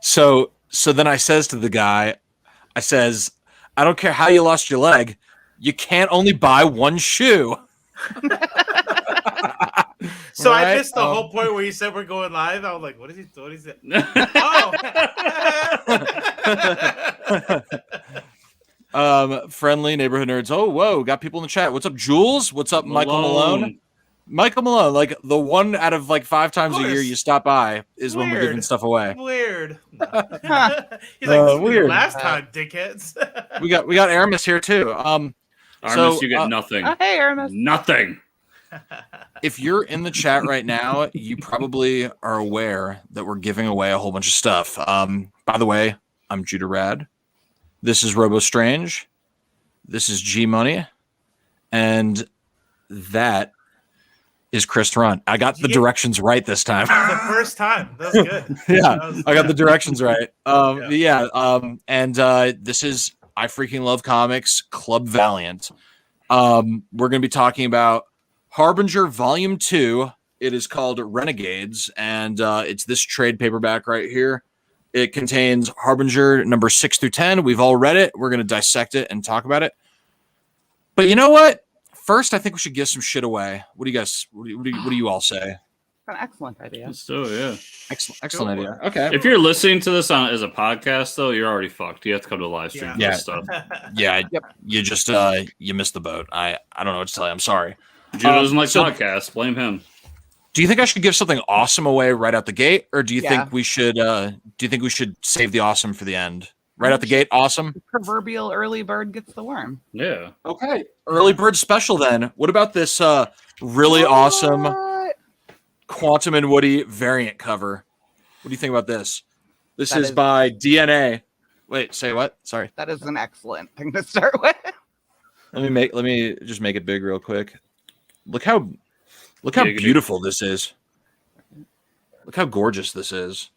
So then I says to the guy, I says, I don't care how you lost your leg, you can't only buy one shoe. So Right? I missed the whole point where you said we're going live. I was like, what is he doing? He's Friendly neighborhood nerds. Oh, whoa, got people in the chat. What's up, Jules? What's up, Michael Malone? Michael Malone, like the one out of like 5 times a year you stop by is when we're giving stuff away. Weird. He's like, this is weird. The last time, dickheads. we got Aramis here too. Aramis, you get nothing. Hey, Aramis. Nothing. If you're in the chat right now, you probably are aware that we're giving away a whole bunch of stuff. By the way, I'm Judah Rad. This is Robo Strange. This is G Money. And that is Chris Runt. I got the directions right this time. The first time. That was good. I got the directions right. This is I Freaking Love Comics Club Valiant. We're going to be talking about Harbinger Volume 2. It is called Renegades, and it's this trade paperback right here. It contains Harbinger number 6 through 10. We've all read it. We're going to dissect it and talk about it. But you know what? First, I think we should give some shit away. What do you guys? What do you all say? An excellent idea. Let's do it. Yeah. Excellent idea. Okay. If you're listening to this as a podcast, though, you're already fucked. You have to come to the live stream for this stuff. Yeah. Yep. You just you missed the boat. I don't know what to tell you. I'm sorry. Judah doesn't like podcasts. Blame him. Do you think I should give something awesome away right out the gate, or do you think we should? Do you think we should save the awesome for the end? Right out the gate, awesome. The proverbial early bird gets the worm. Yeah. Okay. Early bird special then. What about this really awesome Quantum and Woody variant cover? What do you think about this? This is by DNA. Wait, say what? Sorry. That is an excellent thing to start with. Let me just make it big real quick. Look how beautiful this is. Look how gorgeous this is.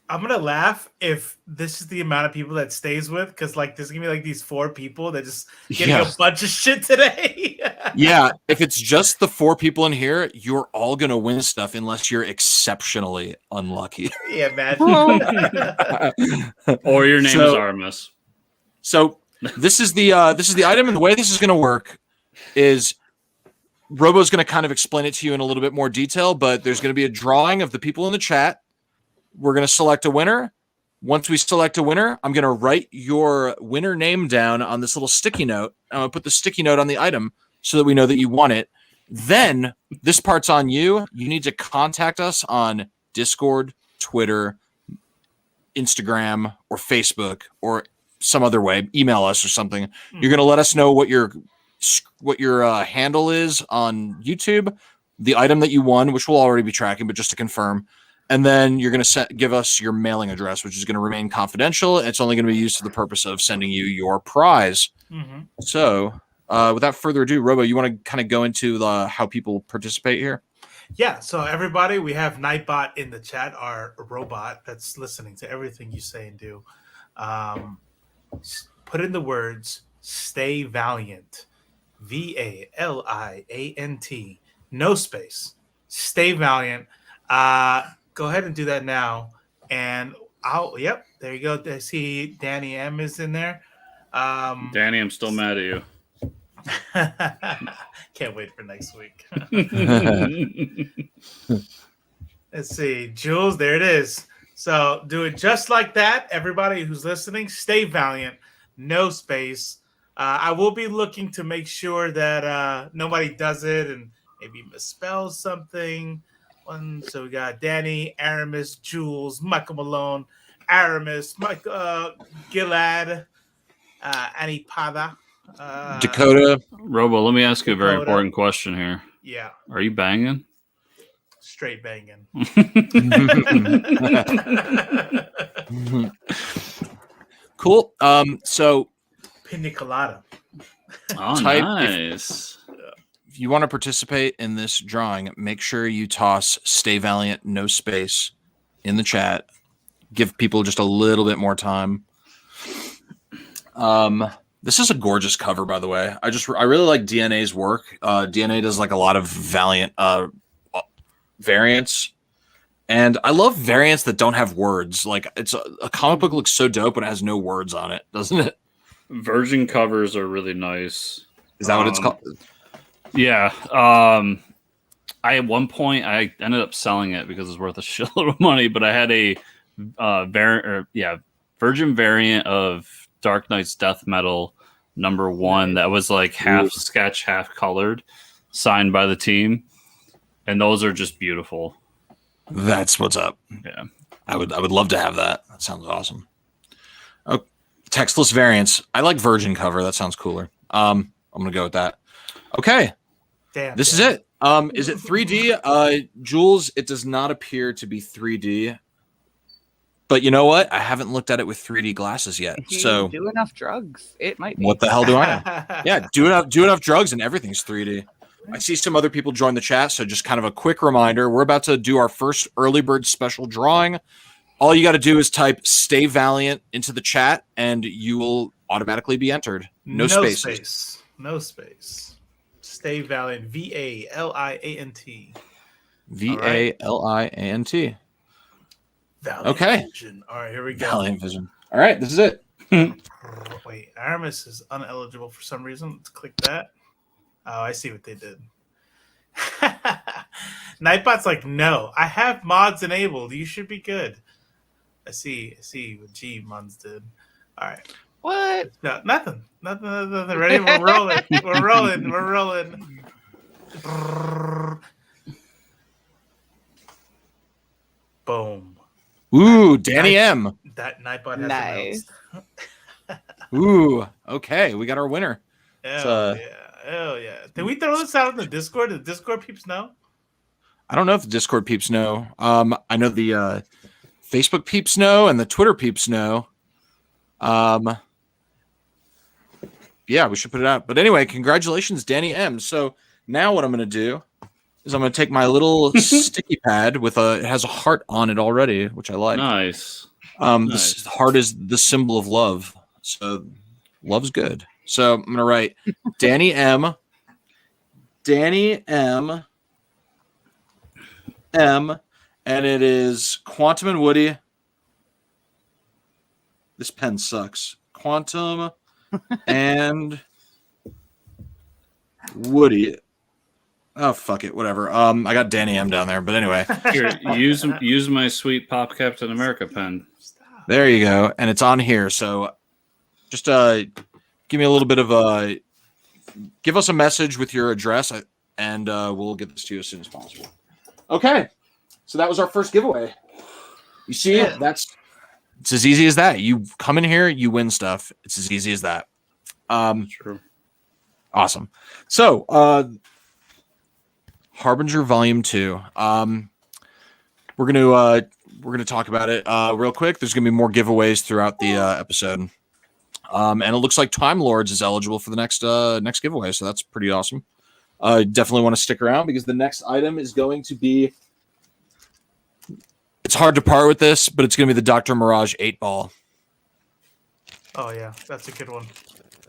I'm gonna laugh if this is the amount of people that stays with, because like there's gonna be like these 4 people that just getting a bunch of shit today. Yeah, if it's just the 4 people in here, you're all gonna win stuff unless you're exceptionally unlucky. Yeah, man. Or your name is Artemis. So this is the item, and the way this is gonna work is Robo's gonna kind of explain it to you in a little bit more detail, but there's gonna be a drawing of the people in the chat. We're going to select a winner. Once we select a winner, I'm going to write your winner name down on this little sticky note. I'm going to put the sticky note on the item so that we know that you won it. Then this part's on you. You need to contact us on Discord, Twitter, Instagram, or Facebook, or some other way. Email us or something. You're going to let us know what your handle is on YouTube, the item that you won, which we'll already be tracking, but just to confirm. And then you're going to give us your mailing address, which is going to remain confidential. It's only going to be used for the purpose of sending you your prize. Mm-hmm. So without further ado, Robo, you want to kind of go into how people participate here? Yeah. So everybody, we have Nightbot in the chat, our robot that's listening to everything you say and do. Put in the words, stay valiant, VALIANT, no space, stay valiant. Go ahead and do that now. And there you go. I see Danny M is in there. Danny, I'm still mad at you. Can't wait for next week. Let's see. Jules, there it is. So do it just like that. Everybody who's listening, stay valiant. No space. I will be looking to make sure that nobody does it and maybe misspells something. So we got Danny, Aramis, Jules, Michael Malone, Aramis, Gilad, Annie Pada, Dakota. Robo, let me ask you a very important question here. Yeah. Are you banging? Straight banging. Cool. So Pina colada. Oh, nice. If you want to participate in this drawing, make sure you toss "Stay Valiant," no space, in the chat. Give people just a little bit more time. This is a gorgeous cover, by the way. I really like DNA's work. DNA does like a lot of Valiant variants, And I love variants that don't have words. Like it's a comic book looks so dope when it has no words on it, doesn't it? Virgin covers are really nice. Is that what it's called? Yeah. I at one point I ended up selling it because it's worth a shitload of money, but I had a Virgin variant of Dark Knight's Death Metal #1 that was like half sketch, half colored, signed by the team, and those are just beautiful. That's what's up. Yeah, I would love to have that. That sounds awesome. Oh, textless variants. I like Virgin cover. That sounds cooler. I'm gonna go with that. Okay. Damn. This is it. Is it 3D? Jules, it does not appear to be 3D. But you know what? I haven't looked at it with 3D glasses yet. If you So do enough drugs, it might be. what the hell do I know? Yeah, do enough drugs and everything's 3D. I see some other people join the chat, so just kind of a quick reminder. We're about to do our first early bird special drawing. All you got to do is type "Stay Valiant" into the chat, and you will automatically be entered. No spaces. No space. Stay Valiant. Valiant. Valiant. Valiant Okay. Vision. All right, here we go. Valiant Vision. All right, this is it. Wait, Aramis is uneligible for some reason. Let's click that. Oh, I see what they did. Nightbot's like, no, I have mods enabled. You should be good. I see what G mods did. All right. What? No, nothing. Ready? We're rolling. We're rolling. Boom. Ooh, Danny M. That Nightbot has Nice. announced. Ooh, okay, we got our winner. Hell yeah. Did we throw this out in the Discord? Did the Discord peeps know? I don't know if the Discord peeps know. I know the Facebook peeps know and the Twitter peeps know. Yeah, we should put it out. But anyway, congratulations, Danny M. So now what I'm going to do is I'm going to take my little sticky pad with it has a heart on it already, which I like. nice. This heart is the symbol of love. So love's good. So I'm going to write Danny M. M. And it is Quantum and Woody. This pen sucks. Quantum and Woody. Oh, fuck it. Whatever. I got Danny M down there. But anyway. Here, use my sweet Pop Captain America pen. There you go. And it's on here. So just give me a little bit of give us a message with your address and we'll get this to you as soon as possible. Okay. So that was our first giveaway. You see it? It's as easy as that. You come in here, you win stuff. It's as easy as that. True. Awesome. So Harbinger Volume 2. We're gonna talk about it real quick. There's gonna be more giveaways throughout the episode. And it looks like Time Lords is eligible for the next giveaway, so that's pretty awesome. Definitely want to stick around because the next item is going to be. It's hard to part with this, but it's going to be the Dr. Mirage 8-ball. Oh yeah, that's a good one.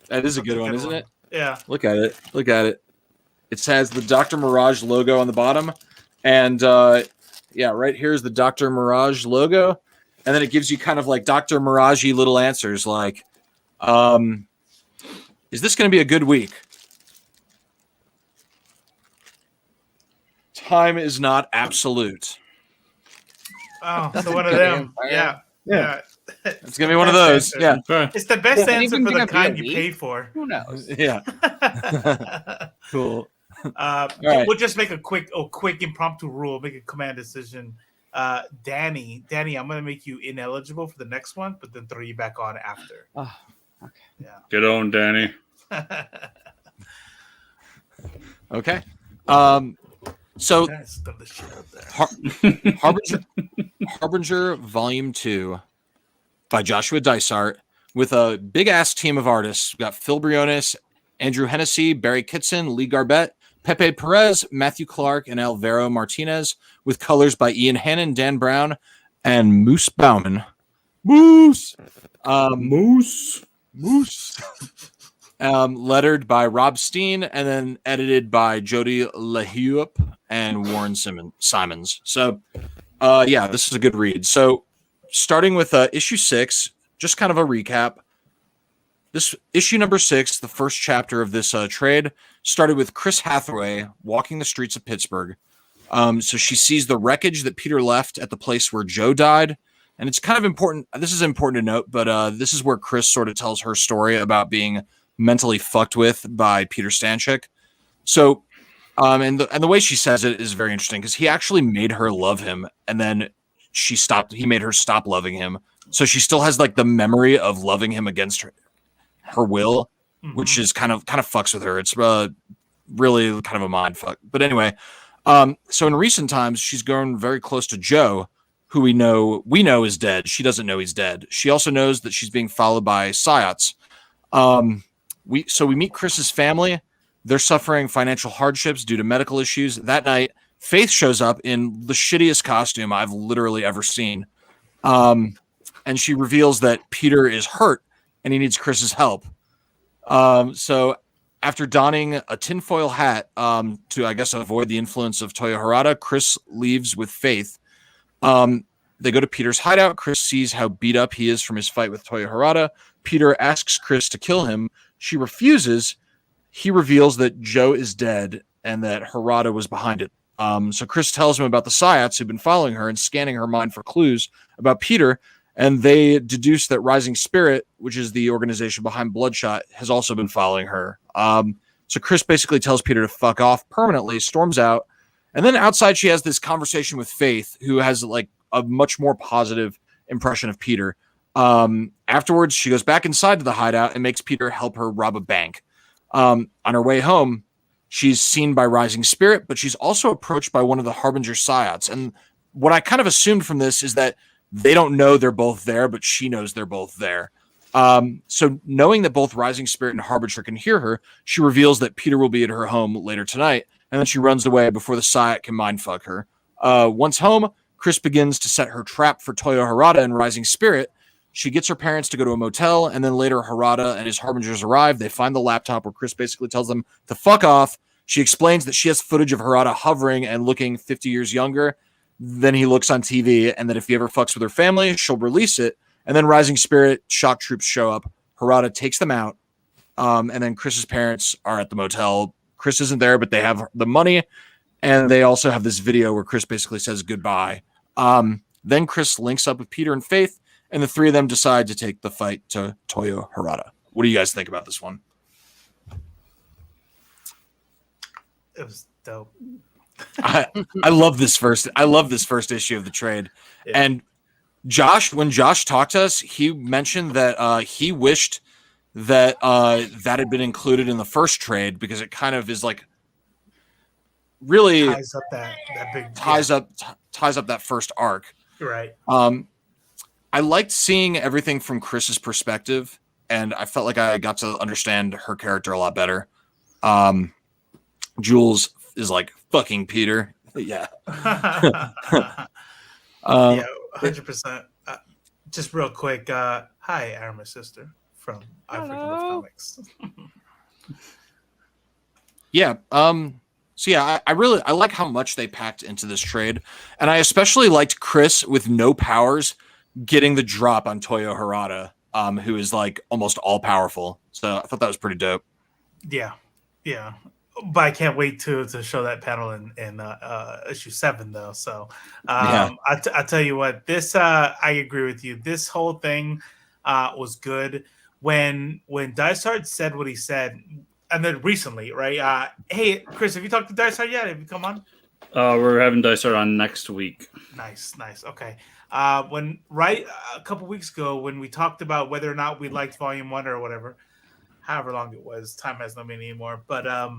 That is a good one, isn't it? Yeah. Look at it. It has the Dr. Mirage logo on the bottom, and right here is the Dr. Mirage logo, and then it gives you kind of like Dr. Mirage-y little answers like, is this going to be a good week? Time is not absolute. Oh, so one of them. Yeah. It's going to be one of those. Answer. Yeah. Okay. It's the best Is it answer even for the gonna be kind a you week? paid for. Who knows? Yeah. Cool. right. We'll just make a quick impromptu rule, make a command decision. Danny, I'm gonna make you ineligible for the next one, but then throw you back on after. Oh, okay. Yeah. Get on, Danny. Okay. So Guys, throw the shit out there. Harbinger Volume 2 by Joshua Dysart with a big ass team of artists. We've got Phil Briones, Andrew Hennessy, Barry Kitson, Lee Garbett, Pepe Perez, Matthew Clark, and Alvaro Martinez, with colors by Ian Hannon, Dan Brown, and Moose Bauman. Moose. Lettered by Rob Steen, and then edited by Jody LaHeup and Warren Simons. So Yeah, this is a good read. So, starting with issue 6, just kind of a recap. This issue number 6, the first chapter of this trade, started with Chris Hathaway walking the streets of Pittsburgh. So she sees the wreckage that Peter left at the place where Joe died. And it's kind of important. This is important to note, but this is where Chris sort of tells her story about being mentally fucked with by Peter Stanchik. So, and the way she says it is very interesting because he actually made her love him, and then he made her stop loving him. So she still has like the memory of loving him against her will, which is kind of fucks with her. It's really kind of a mind fuck. But anyway, so in recent times, she's grown very close to Joe, who we know is dead. She doesn't know he's dead. She also knows that she's being followed by Psyots. We meet Chris's family. They're suffering financial hardships due to medical issues. That night, Faith shows up in the shittiest costume I've literally ever seen. And she reveals that Peter is hurt and he needs Chris's help. So after donning a tinfoil hat to, I guess, avoid the influence of Toyo Harada, Chris leaves with Faith. They go to Peter's hideout. Chris sees how beat up he is from his fight with Toyo Harada. Peter asks Chris to kill him. She refuses. He reveals that Joe is dead and that Harada was behind it. So Chris tells him about the Psyots who've been following her and scanning her mind for clues about Peter, and they deduce that Rising Spirit, which is the organization behind Bloodshot, has also been following her. So Chris basically tells Peter to fuck off permanently, storms out, and then outside she has this conversation with Faith, who has like a much more positive impression of Peter. Afterwards, she goes back inside to the hideout and makes Peter help her rob a bank. On her way home, she's seen by Rising Spirit, but she's also approached by one of the Harbinger Psyots. And what I kind of assumed from this is that they don't know they're both there, but she knows they're both there. So knowing that both Rising Spirit and Harbinger can hear her, she reveals that Peter will be at her home later tonight, and then she runs away before the Psyot can mindfuck her. Once home, Chris begins to set her trap for Toyo Harada and Rising Spirit. She gets her parents to go to a motel, and then later Harada and his Harbingers arrive. They find the laptop where Chris basically tells them to fuck off. She explains that she has footage of Harada hovering and looking 50 years younger than he looks on TV, and that if he ever fucks with her family, she'll release it. And then Rising Spirit shock troops show up. Harada takes them out, and then Chris's parents are at the motel. Chris isn't there, but they have the money, and they also have this video where Chris basically says goodbye. Then Chris links up with Peter and Faith, and the three of them decide to take the fight to Toyo Harada. What do you guys think about this one? It was dope. I love this first issue of the trade. Yeah. And when Josh talked to us, he mentioned that he wished that that had been included in the first trade because it kind of is like really ties up that big ties up that first arc. Right. I liked seeing everything from Chris's perspective, and I felt like I got to understand her character a lot better. Jules is like fucking Peter. Yeah. Yeah, 100%. Just real quick. Hi, Arma's sister from I Freaking Love Comics. Yeah. So yeah, I like how much they packed into this trade, and I especially liked Chris with no powers getting the drop on Toyo Harada, who is like almost all powerful. So I thought that was pretty dope. Yeah. But I can't wait to show that panel in issue 7 though. So I tell you what, this I agree with you. This whole thing was good. When Dysart said what he said, and then recently, right? Hey, Chris, have you talked to Dysart yet? Have you come on? We're having Dysart on next week. Nice. Okay. A couple weeks ago when we talked about whether or not we liked Volume 1 or whatever, however long it was, time has no meaning anymore. But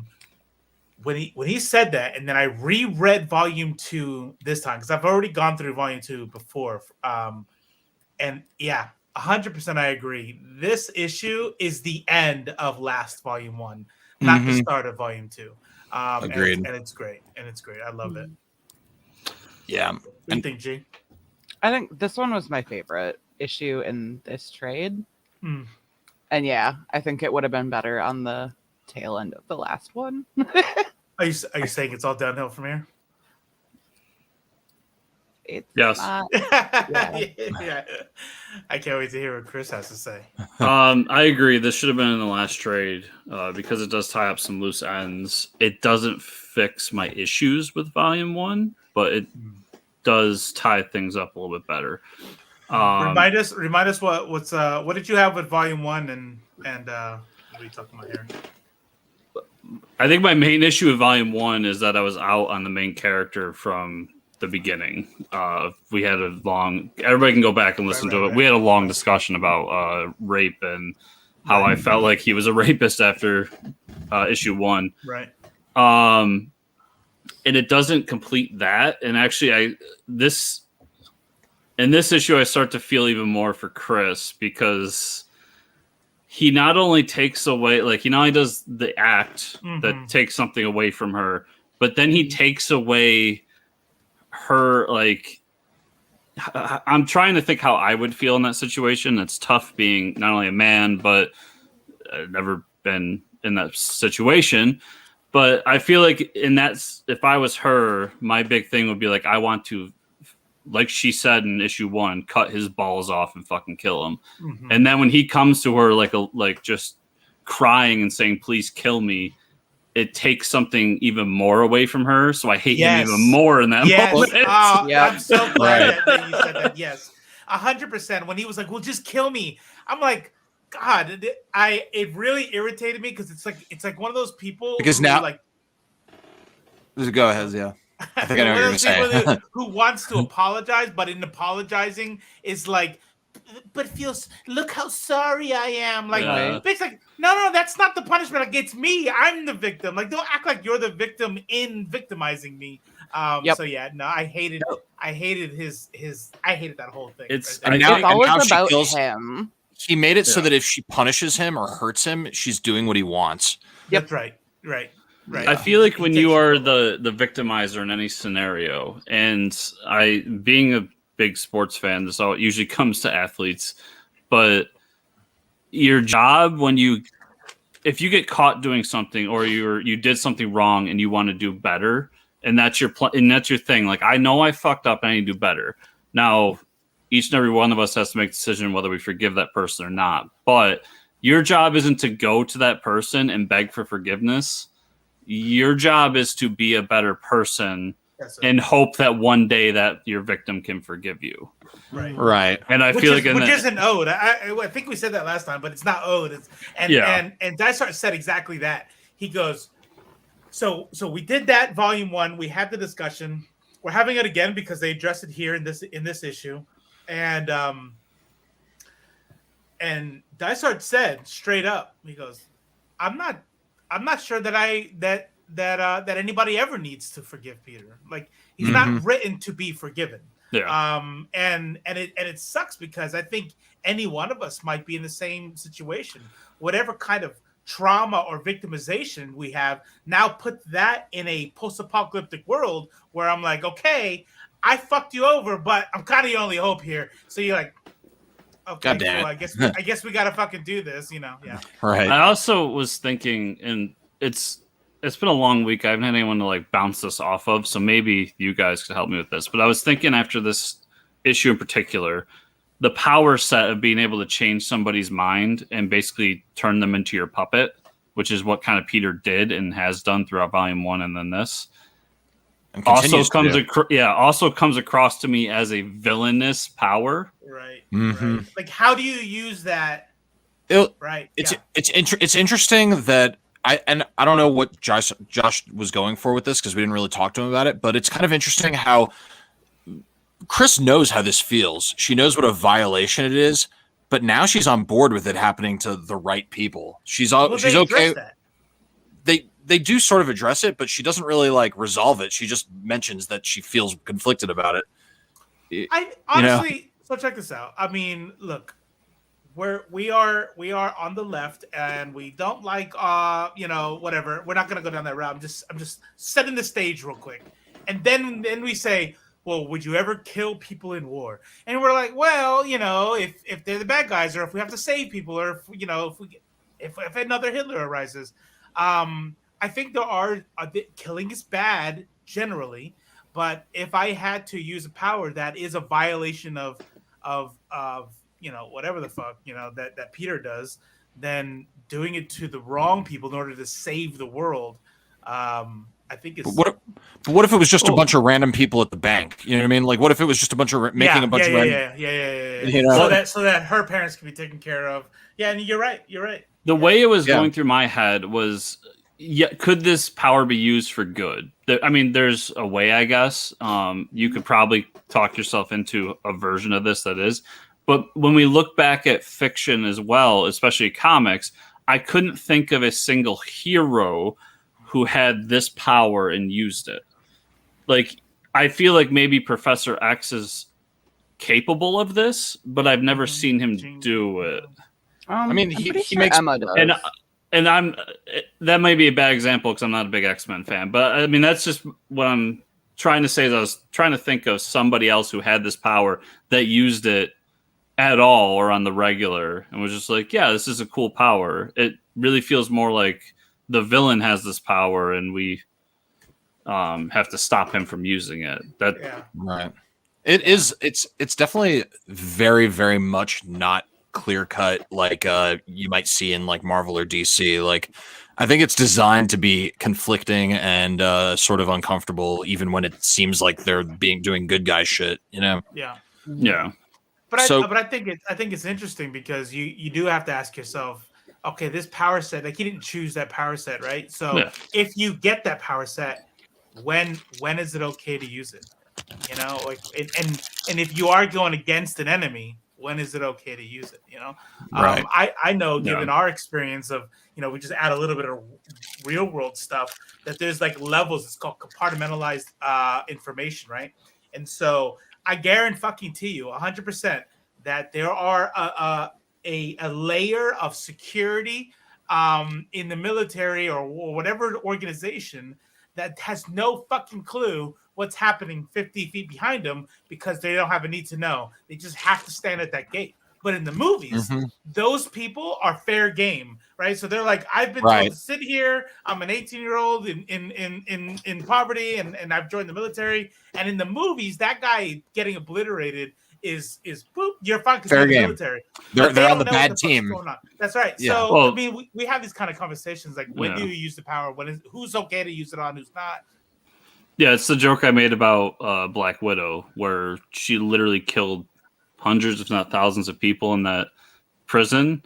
when he said that, and then I reread Volume 2 this time because I've already gone through Volume 2 before, and yeah, 100% I agree. This issue is the end of last Volume 1, not the start of Volume 2. Agreed. And it's great. I love it. Yeah. What do you think, G? I think this one was my favorite issue in this trade. Mm. And yeah, I think it would have been better on the tail end of the last one. Are you saying it's all downhill from here? It's Yes. not. Yeah. I can't wait to hear what Chris has to say. I agree. This should have been in the last trade because it does tie up some loose ends. It doesn't fix my issues with Volume 1, but it does tie things up a little bit better. Remind us what did you have with Volume 1 and what are you talking about here? I think my main issue with Volume 1 is that I was out on the main character from the beginning. We had a long... Everybody can go back and listen to it. We had a long discussion about rape and how I felt like he was a rapist after issue 1. Right. And it doesn't complete that. And actually, in this issue, I start to feel even more for Chris because he not only takes away, like, he not only does the act that takes something away from her, but then he takes away her, like, I'm trying to think how I would feel in that situation. It's tough being not only a man, but I've never been in that situation. But I feel like if I was her, my big thing would be like, I want to, like she said in issue 1, cut his balls off and fucking kill him. And then when he comes to her like just crying and saying, please kill me, it takes something even more away from her. So I hate him even more in that moment. I'm so glad that you said that. Yes. 100%. When he was like, well, just kill me. I'm like, God, it really irritated me because it's like one of those people because now like go ahead, yeah. I think I know what you're saying. Who wants to apologize, but in apologizing is like, but feels, look how sorry I am. Like, it's like, no, that's not the punishment. Like, it's me. I'm the victim. Like, don't act like you're the victim in victimizing me. So yeah, no, I hated that whole thing. It's right? and now always about kills him. He made it so that if she punishes him or hurts him, she's doing what he wants. That's right. I feel like when you are the victimizer in any scenario, and being a big sports fan, this all usually comes to athletes, but your job if you get caught doing something or you did something wrong and you want to do better, and that's your thing. Like, I know I fucked up and I need to do better. Now, each and every one of us has to make a decision whether we forgive that person or not. But your job isn't to go to that person and beg for forgiveness. Your job is to be a better person and hope that one day that your victim can forgive you. Right. And I feel like which isn't owed. I think we said that last time, but it's not owed. And Dysart said exactly that. He goes, so we did that volume 1. We had the discussion. We're having it again because they addressed it here in this issue. And Dysart said straight up, he goes, I'm not sure that that anybody ever needs to forgive Peter. Like, he's not written to be forgiven. Yeah. And it sucks because I think any one of us might be in the same situation. Whatever kind of trauma or victimization we have, now put that in a post-apocalyptic world where I'm like, okay, I fucked you over, but I'm kind of your only hope here. So you're like, okay, cool. I guess we gotta fucking do this, yeah. Right. I also was thinking, and it's been a long week. I haven't had anyone to like bounce this off of, so maybe you guys could help me with this. But I was thinking after this issue in particular, the power set of being able to change somebody's mind and basically turn them into your puppet, which is what kind of Peter did and has done throughout Volume 1 and then this. Also comes across to me as a villainous power. Right. Mm-hmm. Right. Like, how do you use that? It's interesting that I don't know what Josh was going for with this because we didn't really talk to him about it, but it's kind of interesting how Chris knows how this feels. She knows what a violation it is, but now she's on board with it happening to the right people. She's okay. They do sort of address it, but she doesn't really like resolve it. She just mentions that she feels conflicted about it. So check this out. I mean, look, we are on the left, and we don't like whatever. We're not gonna go down that route. I'm just setting the stage real quick, and then we say, well, would you ever kill people in war? And we're like, well, if they're the bad guys, or if we have to save people, or if another Hitler arises. I think killing is bad generally, But if I had to use a power that is a violation of whatever the fuck that Peter does, then doing it to the wrong people in order to save the world, I think is. But what if it was just a bunch of random people at the bank? You know what I mean? Like, what if it was just a bunch of making a bunch of random? Yeah. You know? So that her parents can be taken care of. Yeah, and you're right. The way it was going through my head was, could this power be used for good? I mean, there's a way, I guess. You could probably talk yourself into a version of this that is. But when we look back at fiction as well, especially comics, I couldn't think of a single hero who had this power and used it. Like, I feel like maybe Professor X is capable of this, but I've never seen him do it. I mean, he makes Emma does. And that might be a bad example because I'm not a big X-Men fan, but I mean, that's just what I'm trying to say. Is I was trying to think of somebody else who had this power that used it at all or on the regular and was just like, yeah, this is a cool power. It really feels more like the villain has this power and we have to stop him from using it. Right. It's definitely very, very much not clear cut like you might see in like Marvel or DC. Like, I think it's designed to be conflicting and sort of uncomfortable, even when it seems like they're doing good guy shit. You know? Yeah. But I think it's interesting because you do have to ask yourself, okay, this power set, like, he didn't choose that power set, right? So if you get that power set, when is it okay to use it? You know, like, and if you are going against an enemy, when is it okay to use it? You know, right. I know, given our experience of, we just add a little bit of real world stuff, that there's like levels. It's called compartmentalized information, right? And so I guarantee you 100% that there are a layer of security in the military or whatever organization that has no fucking clue what's happening 50 feet behind them because they don't have a need to know. They just have to stand at that gate. But in the movies, those people are fair game, right? So they're like, I've been told to sit here. I'm an 18-year-old in poverty, and I've joined the military. And in the movies, that guy getting obliterated is boop, you're fine because you're in the military. They're on the bad team. That's right. Yeah. So well, I mean, we have these kind of conversations like, when do you use the power? Who's okay to use it on? Who's not? Yeah, it's the joke I made about Black Widow, where she literally killed hundreds, if not thousands, of people in that prison.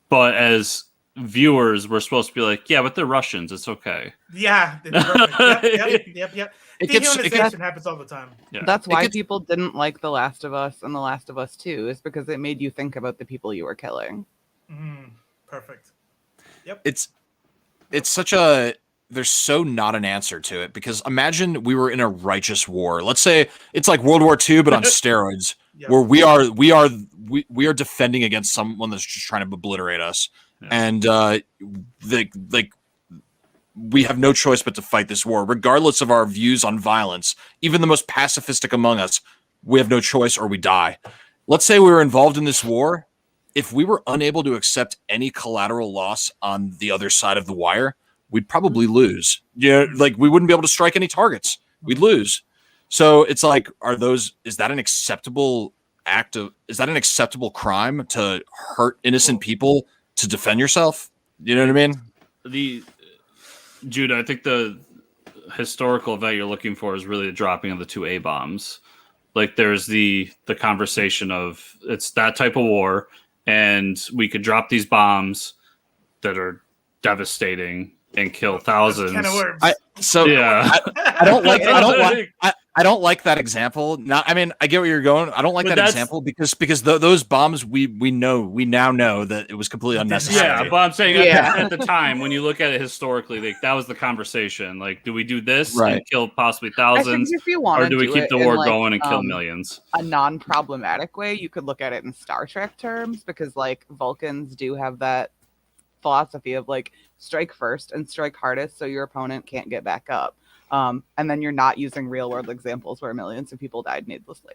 But as viewers, we're supposed to be like, yeah, but they're Russians. It's okay. Yeah. Yep. Dehumanization happens all the time. Yeah. That's why people didn't like The Last of Us and The Last of Us 2, is because it made you think about the people you were killing. Perfect. Yep. It's such a... There's so not an answer to it, because imagine we were in a righteous war. Let's say it's like World War II, but on steroids, where we are defending against someone that's just trying to obliterate us, and we have no choice but to fight this war, regardless of our views on violence. Even the most pacifistic among us, we have no choice or we die. Let's say we were involved in this war. If we were unable to accept any collateral loss on the other side of the wire, we'd probably lose. Yeah, like, we wouldn't be able to strike any targets. We'd lose. So it's like, is that an acceptable crime to hurt innocent people to defend yourself? You know what I mean? Judah, I think the historical event you're looking for is really the dropping of the 2 A-bombs. Like, there's the conversation of, it's that type of war, and we could drop these bombs that are devastating and kill thousands. I don't like that example. I mean, I get where you're going. I don't like that example because those bombs we now know that it was completely unnecessary. Yeah, but I'm saying at the time, when you look at it historically, like, that was the conversation. Like, do we do this and kill possibly thousands, or do we keep the war going and kill millions? A non-problematic way, you could look at it in Star Trek terms, because like Vulcans do have that philosophy of like, strike first and strike hardest so your opponent can't get back up. And then you're not using real world examples where millions of people died needlessly.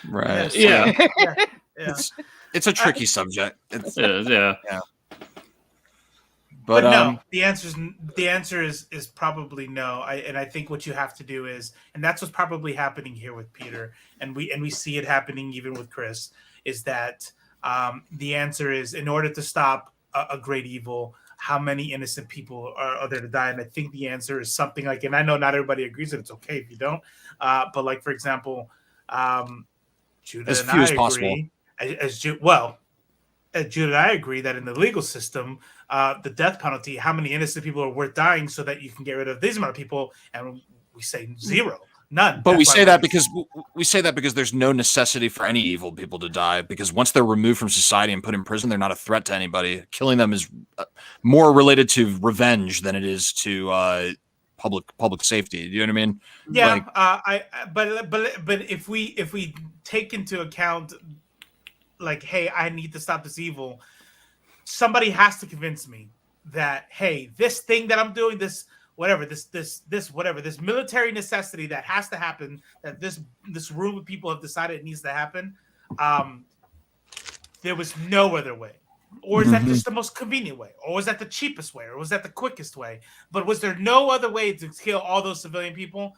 Right. Yeah. It's a tricky subject. Yeah. But no, the answer is probably no. I think what you have to do is, and that's what's probably happening here with Peter, and we see it happening even with Chris, is that the answer is, in order to stop a great evil, how many innocent people are there to die? And I think the answer is something like, and I know not everybody agrees, and it's okay if you don't, but like, for example, Judah as and few I as possible. agree, Judah and I agree that in the legal system, the death penalty, how many innocent people are worth dying so that you can get rid of this amount of people, and we say zero. None. But we say that because there's no necessity for any evil people to die, because once they're removed from society and put in prison, they're not a threat to anybody. Killing them is more related to revenge than it is to public safety. Do you know what I mean? Yeah. But if we take into account, like, hey, I need to stop this evil, somebody has to convince me that, hey, this thing that I'm doing, this military necessity that has to happen, that this room of people have decided it needs to happen, there was no other way. Or is that just the most convenient way? Or was that the cheapest way? Or was that the quickest way? But was there no other way to kill all those civilian people?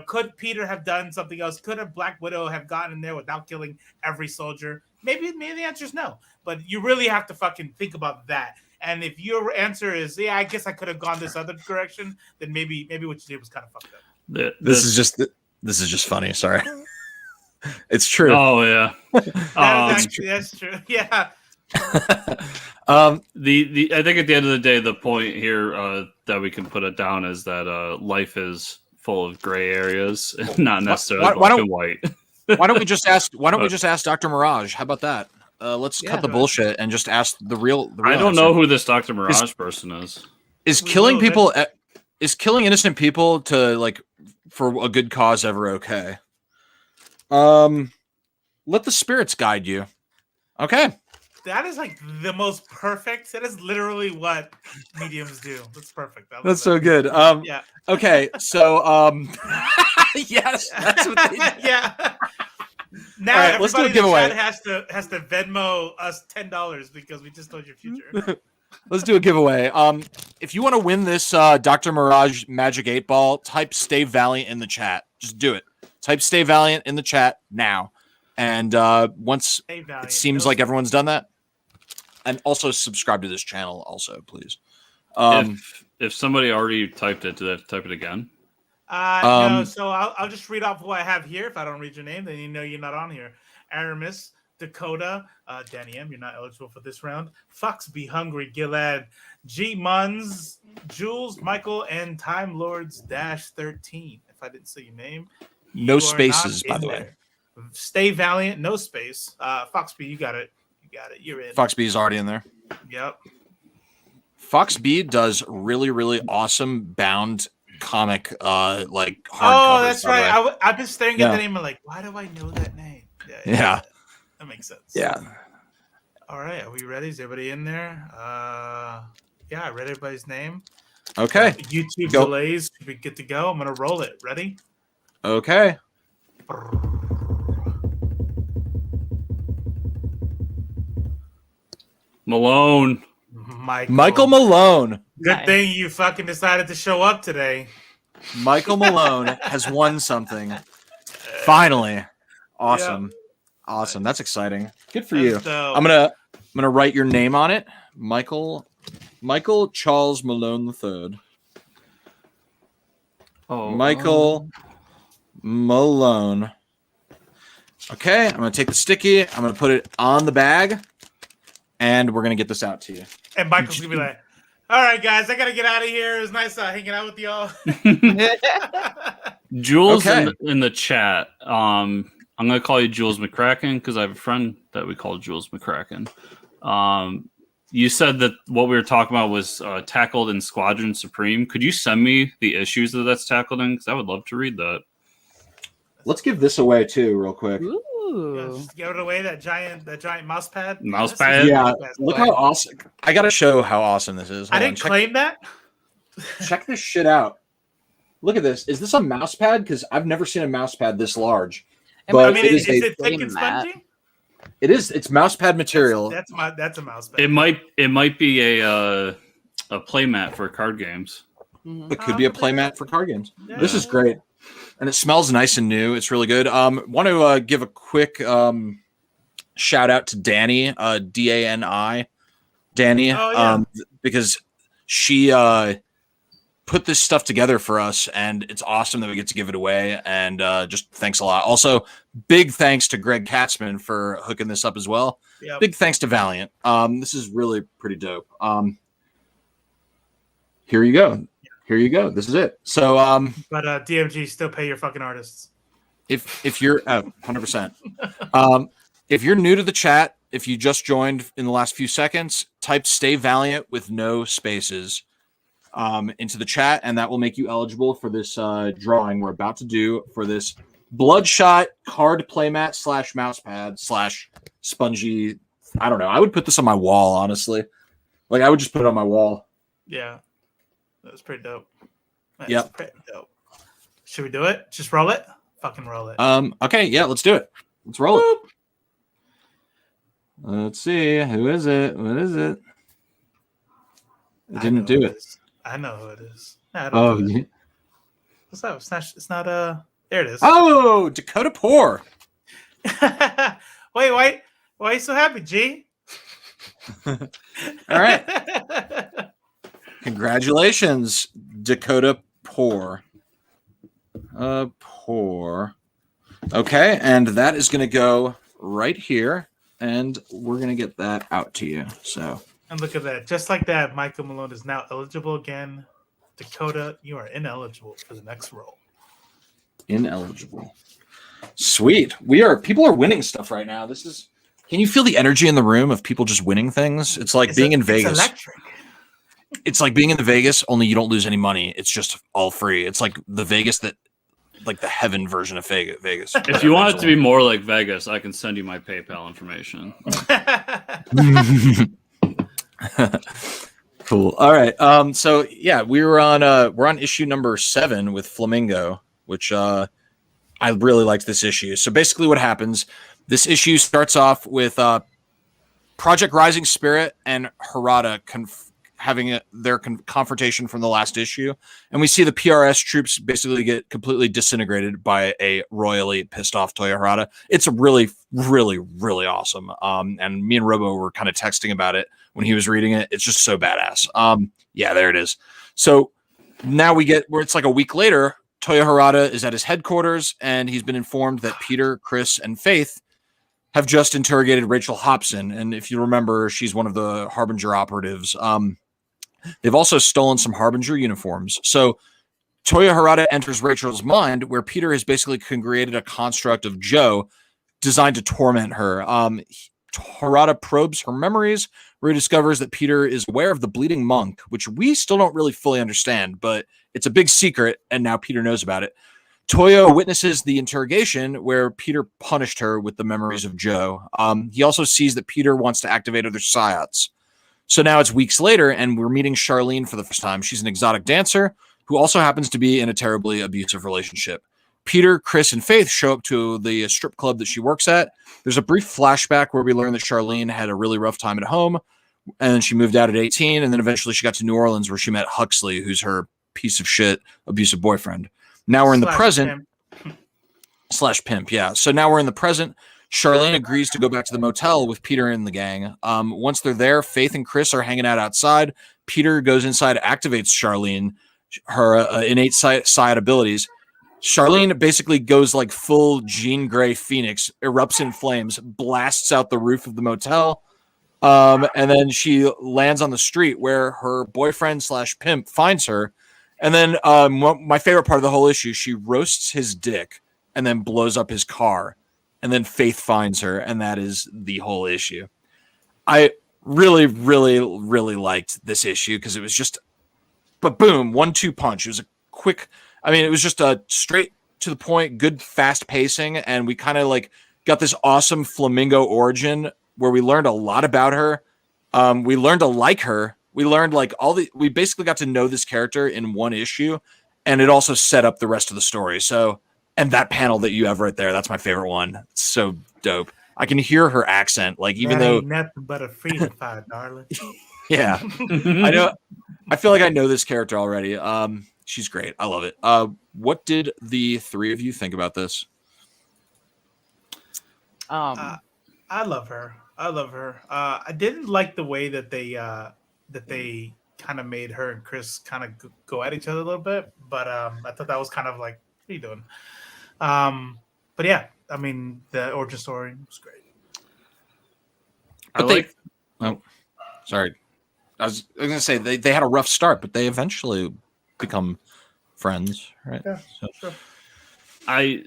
Could Peter have done something else? Could a Black Widow have gotten in there without killing every soldier? Maybe the answer is no. But you really have to fucking think about that. And if your answer is, yeah, I guess I could have gone this other direction, then maybe what you did was kind of fucked up. This is just funny. Sorry, it's true. Oh yeah, that's true. Yeah. I think at the end of the day, the point here that we can put it down is that life is full of gray areas, and not necessarily black and white. Why don't we just ask Dr. Mirage? How about that? Let's cut the bullshit and just ask the real I don't know who this Dr. Mirage person is. Is killing people, is killing innocent people to, like, for a good cause ever okay? Let the spirits guide you. Okay. That is like the most perfect. That is literally what mediums do. That's perfect. That's so good. Yeah. Okay. So, yes, that's what they do. Yeah. Now right, everybody let's do a in the giveaway. chat has to Venmo us $10 because we just told your future. Let's do a giveaway. If you want to win this Dr. Mirage Magic 8 Ball, type Stay Valiant in the chat. Just do it. Type Stay Valiant in the chat now. And once it seems like everyone's done that, and also subscribe to this channel also, please. If somebody already typed it, do they have to type it again? No, so I'll just read off who I have here. If I don't read your name, then you know you're not on here. Aramis, Dakota, Danny M, you're not eligible for this round. Fox Be Hungry, Gilad, G Muns, Jules, Michael, and Time Lords Dash 13. If I didn't say your name, no spaces, by the way. Stay Valiant, no space. Fox B, you got it. You're in. Fox B is already in there. Yep. Fox B does really, really awesome bound comic like hardcovers. Oh, that's right. I've been staring at the name and like, why do I know that name? Yeah. That makes sense. Yeah. All right, are we ready? Is everybody in there? Yeah, I read everybody's name. Okay. YouTube delays. We get to go. I'm gonna roll it. Ready? Okay. Malone. Michael Malone. Good thing you fucking decided to show up today. Michael Malone has won something. Finally. Awesome. Yep. Awesome. That's exciting. Good for you. I'm gonna write your name on it. Michael Charles Malone III. Oh, Michael Malone. Okay, I'm gonna take the sticky. I'm gonna put it on the bag, and we're gonna get this out to you. And Michael's gonna be like, "All right, guys, I gotta get out of here. It was nice hanging out with y'all." Jules in the chat. I'm gonna call you Jules McCracken because I have a friend that we call Jules McCracken. You said that what we were talking about was tackled in Squadron Supreme. Could you send me the issues that's tackled in? Because I would love to read that. Let's give this away too, real quick. Yeah, just give it away. That giant mouse pad. Mouse pad. Yeah. Look how awesome. I gotta show how awesome this is. I didn't claim that. Check this shit out. Look at this. Is this a mouse pad? Because I've never seen a mouse pad this large. But I mean, is it thick and spongy? It is. It's mouse pad material. That's a mouse pad. It might be a a playmat for card games. It could be a playmat for card games. Yeah. This is great. And it smells nice and new. It's really good. Want to give a quick shout out to Danny, Dani, Danny, Oh, yeah. because she put this stuff together for us, and it's awesome that we get to give it away. And just thanks a lot. Also, big thanks to Greg Katzman for hooking this up as well. Yep. Big thanks to Valiant. This is really pretty dope. Here you go. Here you go. This is it. So, But DMG still pay your fucking artists. if you're 100%, if you're new to the chat, if you just joined in the last few seconds, type "Stay Valiant" with no spaces into the chat, and that will make you eligible for this drawing we're about to do for this Bloodshot card playmat / mousepad / spongy. I don't know. I would put this on my wall, honestly. Like, I would just put it on my wall. Yeah. That was pretty dope. That's Yep. pretty dope. Should we do it? Just roll it? Fucking roll it. Okay, yeah, let's do it. Let's roll it. Let's see. Who is it? What is it? It didn't do it. I know who it is. Oh, yeah. What's up? It's not there it is. Oh, Dakota Poor. Wait, why are you so happy, G? All right. Congratulations, Dakota Poor. Poor. Okay, and that is going to go right here, and we're going to get that out to you. So, And look at that. Just like that, Michael Malone is now eligible again. Dakota, you are ineligible for the next roll. ineligible. Sweet. People are winning stuff right now. Can you feel the energy in the room of people just winning things? It's like being in Vegas. It's electric. It's like being in the Vegas, only you don't lose any money. It's just all free. It's like the Vegas like the heaven version of Vegas. If you want it to be more like Vegas, I can send you my PayPal information. Cool. All right. So yeah, we're on issue number 7 with Flamingo, which I really liked this issue. So basically what happens, this issue starts off with Project Rising Spirit and Harada having their confrontation from the last issue. And we see the PRS troops basically get completely disintegrated by a royally pissed off Toya Harada. It's really, really, really awesome. And me and Robo were kind of texting about it when he was reading it. It's just so badass. Yeah, there it is. So now we get where it's like a week later, Toya Harada is at his headquarters and he's been informed that Peter, Chris, and Faith have just interrogated Rachel Hobson. And if you remember, she's one of the Harbinger operatives. They've also stolen some Harbinger uniforms. So Toya Harada enters Rachel's mind, where Peter has basically created a construct of Joe designed to torment her. Harada probes her memories, where he discovers that Peter is aware of the bleeding monk, which we still don't really fully understand, but it's a big secret, and now Peter knows about it. Toya witnesses the interrogation where Peter punished her with the memories of Joe. He also sees that Peter wants to activate other psiots. So now it's weeks later, and we're meeting Charlene for the first time. She's an exotic dancer who also happens to be in a terribly abusive relationship. Peter, Chris, and Faith show up to the strip club that she works at. There's a brief flashback where we learn that Charlene had a really rough time at home, and she moved out at 18, and then eventually she got to New Orleans where she met Huxley, who's her piece of shit abusive boyfriend. Now we're in the present. /pimp, yeah. So now we're in the present. Charlene agrees to go back to the motel with Peter and the gang. Once they're there, Faith and Chris are hanging out outside. Peter goes inside, activates Charlene, her innate psi abilities. Charlene basically goes like full Jean Grey Phoenix, erupts in flames, blasts out the roof of the motel, and then she lands on the street where her boyfriend /pimp finds her. And then my favorite part of the whole issue, she roasts his dick and then blows up his car. And then Faith finds her, and that is the whole issue. I really, really, really liked this issue because it was just, but boom, 1-2 punch. It was a quick, it was just a straight to the point, good fast pacing. And we kind of like got this awesome Flamingo origin where we learned a lot about her. We learned to like her. We learned we basically got to know this character in one issue, and it also set up the rest of the story. So, and that panel that you have right there, that's my favorite one. It's so dope. I can hear her accent, like even though nothing but a freedom fight, darling. Yeah, I know. I feel like I know this character already. She's great. I love it. What did the three of you think about this? I love her. I love her. I didn't like the way that they kind of made her and Chris kind of go at each other a little bit, but I thought that was kind of like, what are you doing? But yeah, I mean, the origin story was great. Oh, sorry. I was going to say they had a rough start, but they eventually become friends, right? Yeah, So, sure. I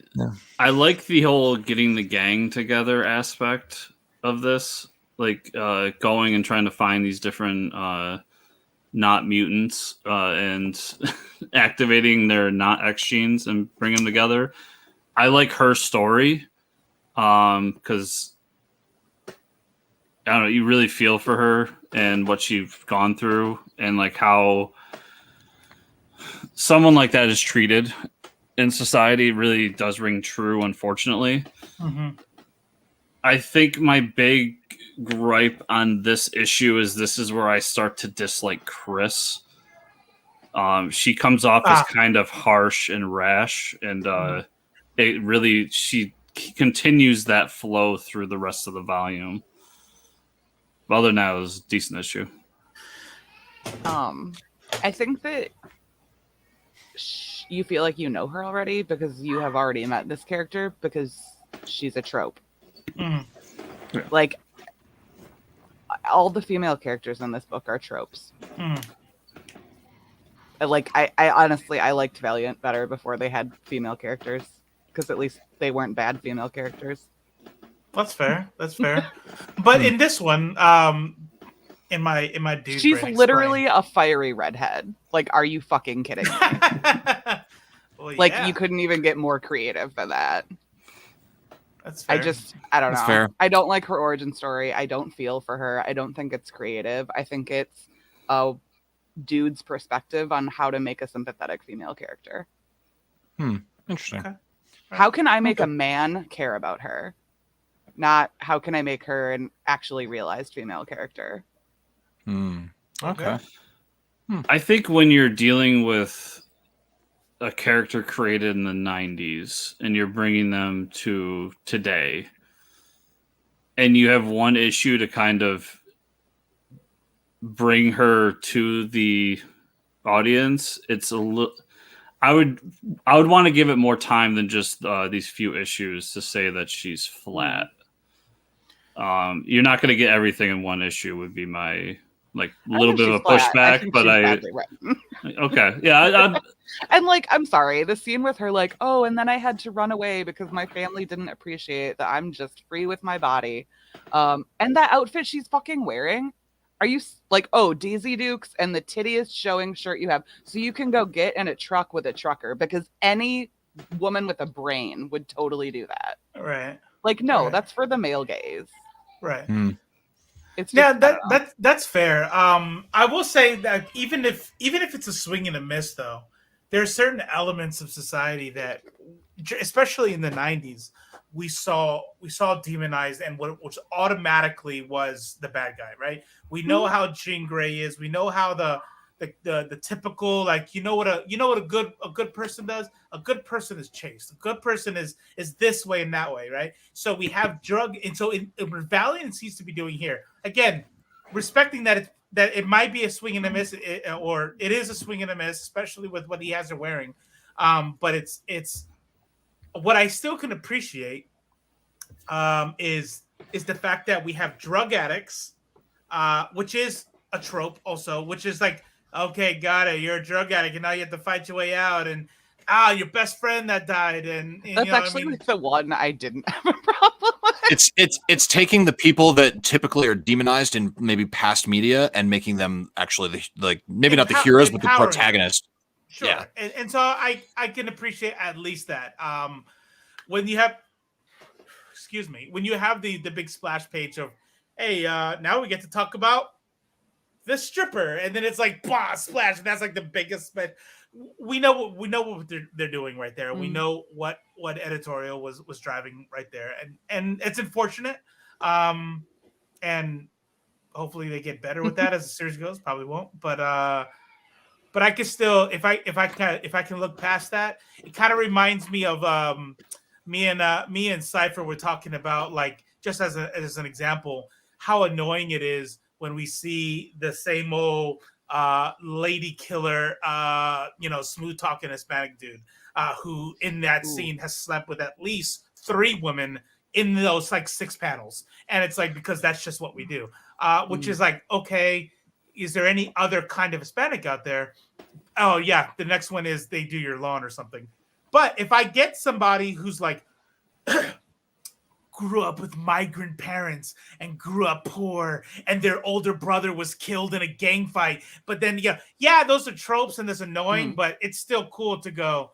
like the whole getting the gang together aspect of this, like going and trying to find these different not mutants and activating their not X genes and bring them together. I like her story because I don't know, you really feel for her and what she's gone through and like how someone like that is treated in society really does ring true, unfortunately. Mm-hmm. I think my big gripe on this issue is this is where I start to dislike Chris. She comes off as kind of harsh and rash, and it really she continues that flow through the rest of the volume. But other than that, it was a decent issue. I think that you feel like you know her already because you have already met this character because she's a trope. Mm. Yeah. Like all the female characters in this book are tropes. Mm. Like I honestly I liked Valiant better before they had female characters because at least they weren't bad female characters. That's fair. That's fair. But in this one, in my dude, she's brain literally a fiery redhead. Like, are you fucking kidding me? Well, like, yeah. you couldn't even get more creative than that. That's fair. I don't That's know. fair. I don't like her origin story. I don't feel for her. I don't think it's creative. I think it's a dude's perspective on how to make a sympathetic female character. Interesting. Okay. How can I make a man care about her? Not how can I make her an actually realized female character? Okay. I think when you're dealing with a character created in the 90s and you're bringing them to today and you have one issue to kind of bring her to the audience, it's a little I would want to give it more time than just these few issues to say that she's flat. You're not going to get everything in one issue would be my like a little bit of a pushback, but okay, yeah. And like, I'm sorry, the scene with her like, oh, and then I had to run away because my family didn't appreciate that I'm just free with my body, and that outfit she's fucking wearing. Are you like, oh, Daisy Dukes and the tittiest showing shirt you have, so you can go get in a truck with a trucker because any woman with a brain would totally do that. Right. Like, no, Right. That's for the male gaze. Right. It's just, that's fair. I will say that even if it's a swing and a miss, though, there are certain elements of society that, especially in the 90s, we saw demonized and which automatically was the bad guy, right? We know how Jean Grey is. We know how the typical, like, you know what a good person does. A good person is chaste. A good person is this way and that way, right? So we have drug, and so what Valiant seems to be doing here, again, respecting that it might be a swing and a miss, or it is a swing and a miss, especially with what he has her wearing. But it's what I still can appreciate is the fact that we have drug addicts, which is a trope also, which is like, okay, got it, you're a drug addict and now you have to fight your way out, and your best friend that died, and that's actually the one I didn't have a problem with. It's taking the people that typically are demonized in maybe past media and making them actually maybe not the heroes but the protagonist. Sure. Yeah. And so I can appreciate at least that. When you have the big splash page of, hey, now we get to talk about the stripper, and then it's like, bah, splash, and that's like the biggest. But we know what they're doing right there. We know what editorial was driving right there, and it's unfortunate. And hopefully they get better with that as the series goes. Probably won't, but but I can still, if I can look past that, it kind of reminds me of me and Cypher were talking about, like, just as an example, how annoying it is when we see the same old lady killer, smooth talking Hispanic dude who in that scene has slept with at least 3 women in those like 6 panels, and it's like, because that's just what we do, which is like, okay, is there any other kind of Hispanic out there? Oh yeah, the next one is they do your lawn or something. But if I get somebody who's like grew up with migrant parents and grew up poor, and their older brother was killed in a gang fight, but then those are tropes and that's annoying, but it's still cool to go,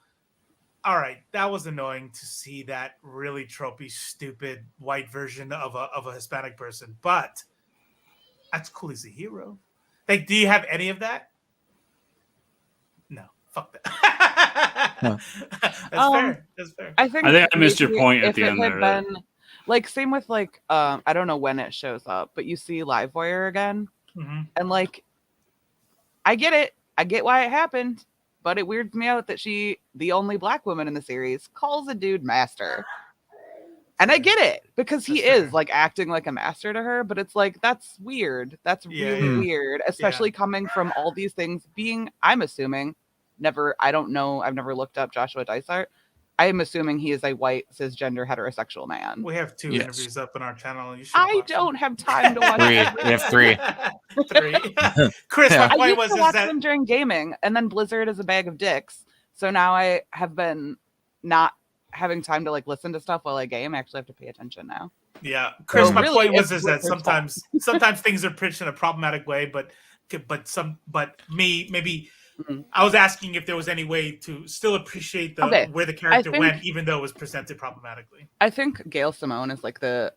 all right, that was annoying to see that really tropey, stupid white version of a Hispanic person, but that's cool. He's a hero. Like, do you have any of that? No, fuck that. That's fair. That's fair. I think I missed your point at the end there. Been, like, same with like I don't know when it shows up, but you see Livewire again, and like, I get it. I get why it happened, but it weirds me out that she, the only black woman in the series, calls a dude master. And I get it, because he is like acting like a master to her, but it's like, that's weird. That's really weird, especially coming from all these things being, I'm assuming, I don't know, I've never looked up Joshua Dysart. I am assuming he is a white, cisgender, heterosexual man. We have 2 interviews up on our channel. You should I don't have time to watch 3. We have 3. 3. Chris, my I point used to watch them during gaming, and then Blizzard is a bag of dicks. So now I have been not having time to like listen to stuff while I game. I actually have to pay attention now. Yeah, Chris, my really, point was that sometimes things are pitched in a problematic way, but maybe I was asking if there was any way to still appreciate where the character went, even though it was presented problematically. I think Gail Simone is like the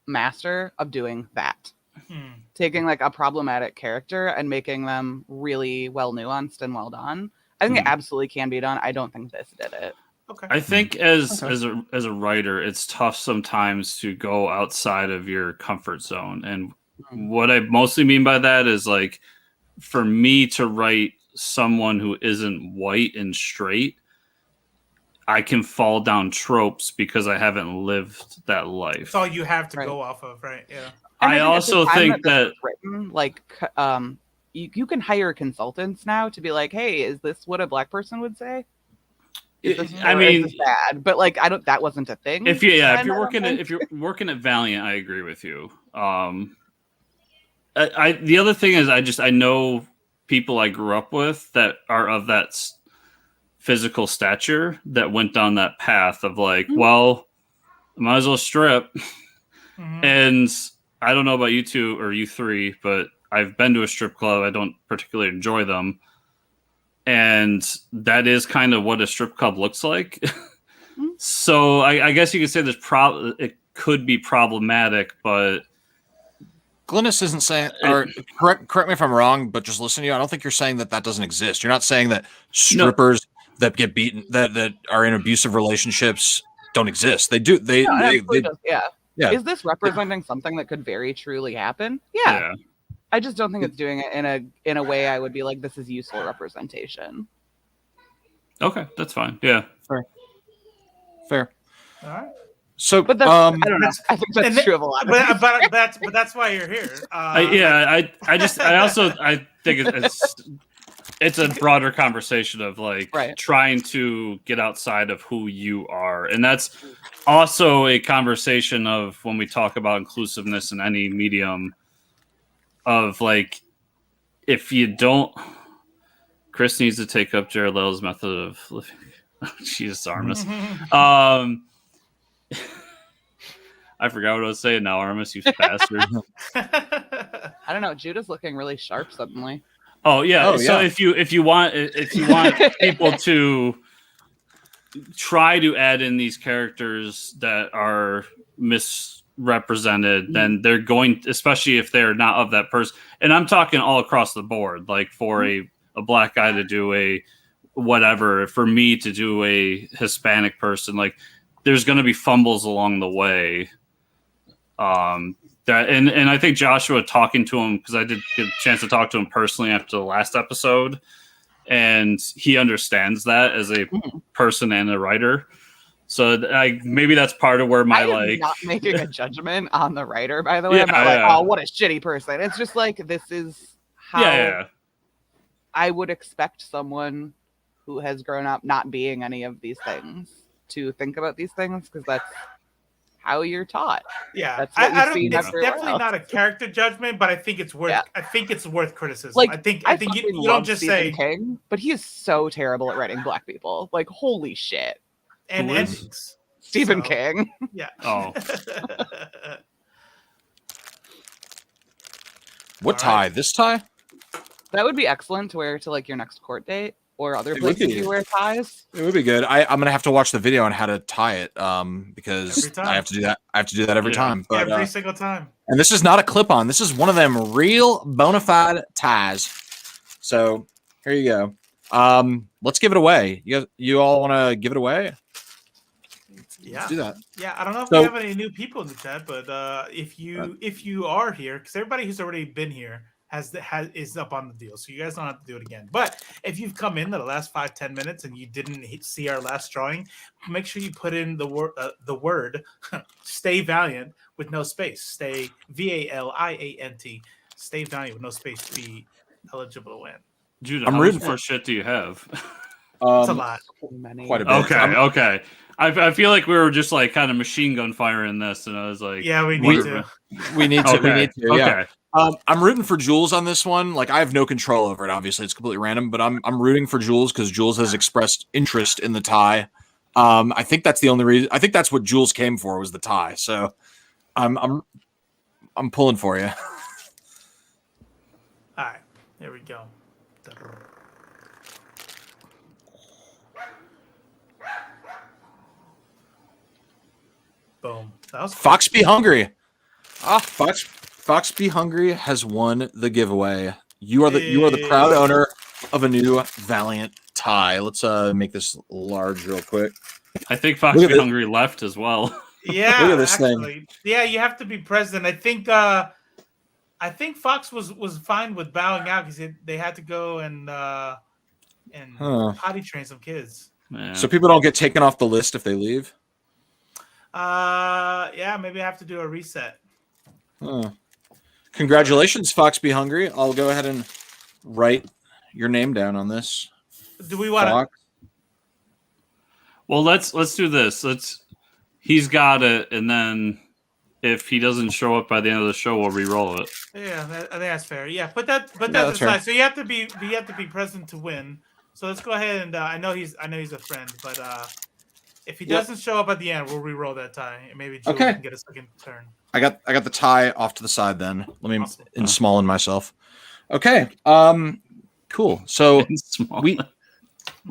master of doing that. Taking like a problematic character and making them really well nuanced and well done. I think it absolutely can be done. I don't think this did it. Okay. I think as a writer, it's tough sometimes to go outside of your comfort zone. And what I mostly mean by that is, like, for me to write someone who isn't white and straight, I can fall down tropes because I haven't lived that life. That's all you have to go off of, right? Yeah. I also think that written, like, you can hire consultants now to be like, hey, is this what a black person would say? I mean, bad, but like, that wasn't a thing. If you're working at Valiant, I agree with you. The other thing is, I know people I grew up with that are of that physical stature that went down that path of like, well, I might as well strip. And I don't know about you 2 or you 3, but I've been to a strip club. I don't particularly enjoy them. And that is kind of what a strip club looks like. So I guess you could say it could be problematic, but Glynis isn't saying, or correct me if I'm wrong, but just listen to you. I don't think you're saying that doesn't exist. You're not saying that strippers that get beaten, that are in abusive relationships, don't exist. They do. Yeah. Is this representing something that could very truly happen? Yeah. I just don't think it's doing it in a way I would be like, this is useful representation. Okay, that's fine. Yeah. Fair. All right. So, but that's, I don't know. I think that's true of a lot. But that's why you're here. I think it's a broader conversation of like trying to get outside of who you are, and that's also a conversation of when we talk about inclusiveness in any medium. Of like, if you don't, Chris needs to take up Jared Lell's method of living. Jesus, Armis. I forgot what I was saying now, Armis, you bastard. I don't know. Judah's looking really sharp suddenly. Oh yeah. So if you want people to try to add in these characters that are misrepresented, then they're going, especially if they're not of that person. And I'm talking all across the board, like for a black guy to do a whatever, for me to do a Hispanic person, like there's going to be fumbles along the way. And I think Joshua, talking to him, because I did get a chance to talk to him personally after the last episode, and he understands that as a person and a writer. So maybe that's part of where my am not making a judgment on the writer, by the way. I'm not like, oh, what a shitty person. It's just like, this is how I would expect someone who has grown up not being any of these things to think about these things, because that's how you're taught. Yeah, that's what I don't. See it's definitely not a character judgment, but I think it's worth. I think it's worth criticism. Like, I think you don't just say King, but he is so terrible at writing black people. Like, holy shit. And endings. Stephen King. Yeah. Oh. What tie? This tie? That would be excellent to wear to like your next court date or other places you wear ties. It would be good. I'm gonna have to watch the video on how to tie it, because I have to do that. I have to do that every time. But, every single time. And this is not a clip-on. This is one of them real bona fide ties. So here you go. Let's give it away. You all want to give it away? Yeah, let's do that. Yeah, I don't know if we have any new people in the chat, but if you are here, because everybody who's already been here is up on the deal, so you guys don't have to do it again. But if you've come in the last 5-10 minutes and you didn't see our last drawing, make sure you put in the word "Stay Valiant" with no space. Stay VALIANT. Stay Valiant with no space to be eligible to win. Dude, how much more shit do you have? It's a lot. Quite a bit. Okay. I feel like we were just like kind of machine gun firing this, and I was like, yeah, we need to. We need to. We need to. Yeah. Okay. I'm rooting for Jules on this one. Like, I have no control over it. Obviously, it's completely random, but I'm rooting for Jules because Jules has expressed interest in the tie. I think that's the only reason. I think that's what Jules came for, was the tie. So, I'm pulling for you. All right, here we go. Boom. That was Fox Be Hungry. Fox Be Hungry has won the giveaway. You are the proud owner of a new Valiant tie. Let's make this large real quick. I think Fox Be Hungry left as well. Yeah, look at this thing. Yeah, you have to be present. I think Fox was fine with bowing out because they had to go and potty train some kids. Yeah. So people don't get taken off the list if they leave. Yeah, maybe I have to do a reset. Congratulations, Fox Be Hungry. I'll go ahead and write your name down on this. Do we want to? Well, let's do this. He's got it, and then if he doesn't show up by the end of the show, we'll re-roll it. Yeah, I think that's fair. Yeah, put that aside. Fair. So you have to be present to win. So let's go ahead and I know he's a friend, but if he doesn't show up at the end, we'll re-roll that tie, and maybe Joe can get a second turn. I got the tie off to the side. Then let me small in myself. Okay. Cool. So we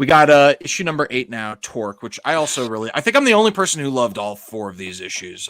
got issue number 8 now, Torque, which I think I'm the only person who loved all 4 of these issues.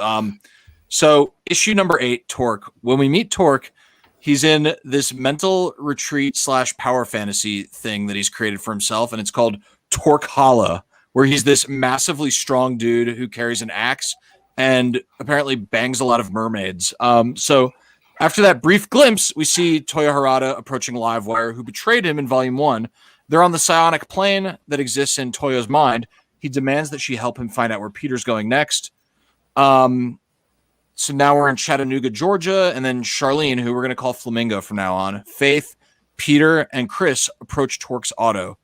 So issue number 8, Torque. When we meet Torque, he's in this mental retreat / power fantasy thing that he's created for himself, and it's called Torque-Hala, where he's this massively strong dude who carries an axe and apparently bangs a lot of mermaids. So after that brief glimpse, we see Toyo Harada approaching Livewire, who betrayed him in Volume 1. They're on the psionic plane that exists in Toyo's mind. He demands that she help him find out where Peter's going next. So now we're in Chattanooga, Georgia, and then Charlene, who we're going to call Flamingo from now on, Faith, Peter, and Chris approach Torque's auto.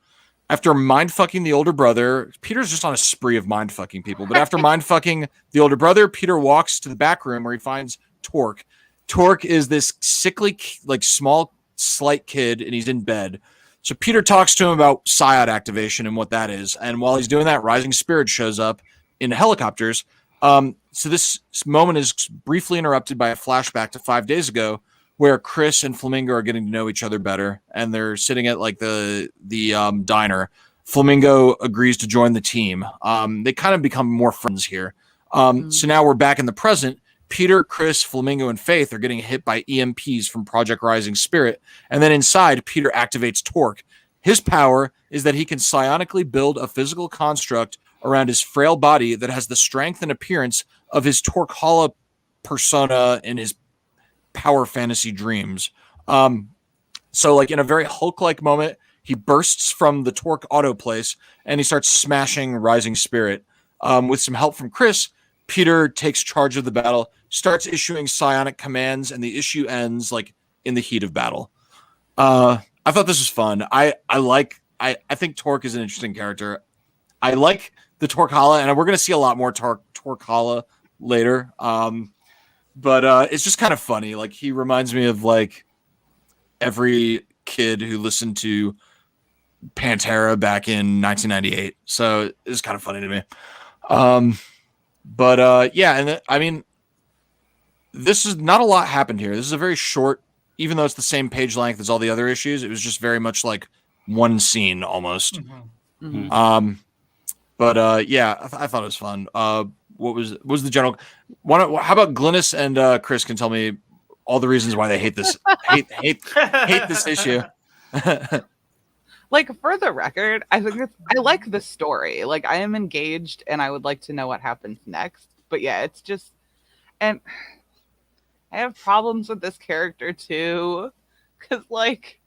After mind-fucking the older brother, Peter's just on a spree of mind-fucking people, but after mind-fucking the older brother, Peter walks to the back room where he finds Torque. Torque is this sickly, like, small, slight kid, and he's in bed. So Peter talks to him about psiod activation and what that is, and while he's doing that, Rising Spirit shows up in helicopters. So this moment is briefly interrupted by a flashback to 5 days ago, where Chris and Flamingo are getting to know each other better, and they're sitting at like the diner. Flamingo agrees to join the team. They kind of become more friends here. So now we're back in the present. Peter, Chris, Flamingo, and Faith are getting hit by EMPs from Project Rising Spirit, and then inside, Peter activates Torque. His power is that he can psionically build a physical construct around his frail body that has the strength and appearance of his Torque-Hala persona in his power fantasy dreams. So like in a very Hulk-like moment, he bursts from the Torque auto place and he starts smashing Rising Spirit. With some help from Chris, Peter takes charge of the battle, starts issuing psionic commands, and the issue ends like in the heat of battle. I thought this was fun. I think Torque is an interesting character. I like the Torcala, and we're going to see a lot more Torcala later. But it's just kind of funny. Like, he reminds me of like every kid who listened to Pantera back in 1998. So it's kind of funny to me. Yeah, and I mean, this is not a lot happened here. This is a very short, even though it's the same page length as all the other issues. It was just very much like one scene almost. Mm-hmm. Mm-hmm. Yeah, I thought it was fun. What was the general? How about Glynis and Chris can tell me all the reasons why they hate this hate this issue? Like, for the record, I like the story. Like, I am engaged and I would like to know what happens next. But yeah, it's just, and I have problems with this character too, because like,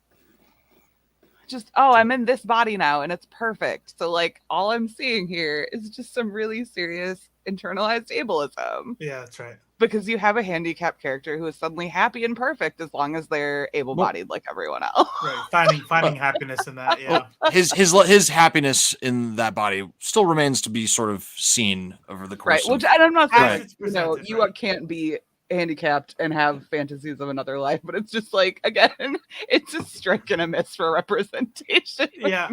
I'm in this body now and it's perfect. So like, all I'm seeing here is just some really serious internalized ableism. Yeah, that's right. Because you have a handicapped character who is suddenly happy and perfect as long as they're able-bodied like everyone else. Right, finding happiness in that. Yeah, his happiness in that body still remains to be sort of seen over the course. Right, which I'm not saying Right. you can't be handicapped and have fantasies of another life, but it's just like, again, it's a strike and a miss for representation. Yeah.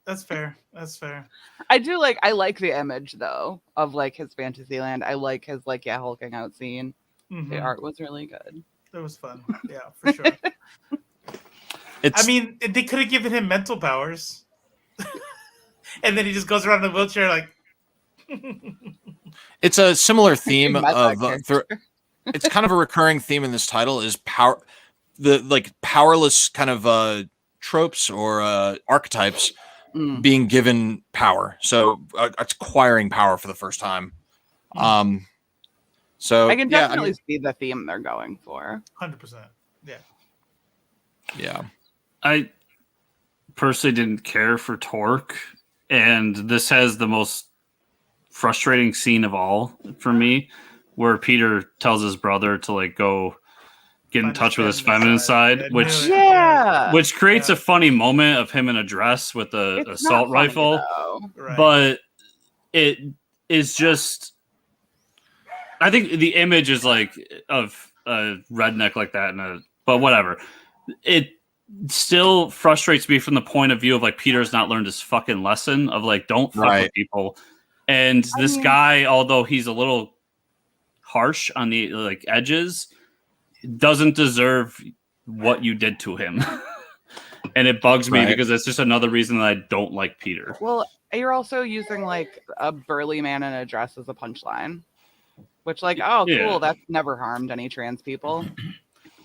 That's fair. I like the image though of like his fantasy land. I like his like hulking out scene. Mm-hmm. The art was really good. It was fun. Yeah, for sure. I mean, they could have given him mental powers, and then he just goes around in a wheelchair like. It's a similar theme of. It's kind of a recurring theme in this title is power, the like powerless kind of tropes or archetypes. Being given power, so acquiring power for the first time. So I can definitely see the theme they're going for. 100%. Yeah. I personally didn't care for Torque, and this has the most frustrating scene of all for me, where Peter tells his brother to like go get in touch with his feminine side, which creates a funny moment of him in a dress with a assault rifle. Right. But it is just, I think the image is like of a redneck like that, but whatever. It still frustrates me from the point of view of like Peter's not learned his fucking lesson of like don't fuck with people, and this guy, although he's a little harsh on the like edges, doesn't deserve what you did to him. And it bugs me because it's just another reason that I don't like Peter. Well, you're also using like a burly man in a dress as a punchline, which like, cool, that's never harmed any trans people.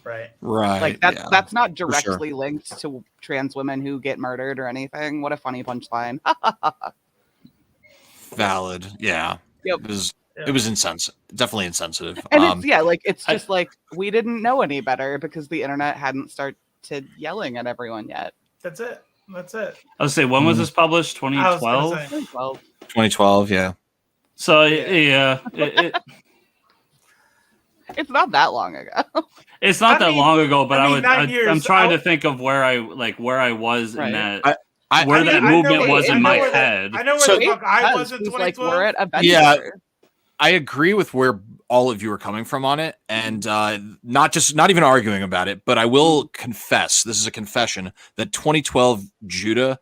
Right. Like that's not directly linked to trans women who get murdered or anything. What a funny punchline. Valid. Yeah. Yep. It was insensitive. Definitely insensitive. And it's just like we didn't know any better because the internet hadn't started yelling at everyone yet. That's it. I would say, when was this published? 2012? 2012, yeah. So it's not that long ago. It's not that long ago, but I'm trying to think of where I was in that. That movement was in my head. I know where the fuck I was in 2012. Like, we're at Avengers. Yeah, I agree with where all of you are coming from on it, and not even arguing about it, but I will confess, this is a confession, that 2012 Judah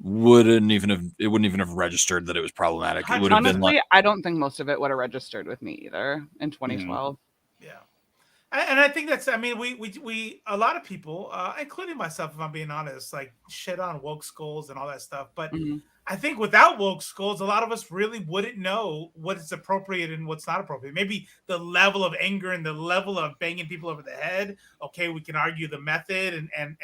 wouldn't even have registered that it was problematic. It would have been like, I don't think most of it would have registered with me either in 2012. Yeah. And I think that's, I mean, we a lot of people, including myself, if I'm being honest, like shit on woke skulls and all that stuff. But I think without woke skulls, a lot of us really wouldn't know what is appropriate and what's not appropriate. Maybe the level of anger and the level of banging people over the head. Okay, we can argue the method and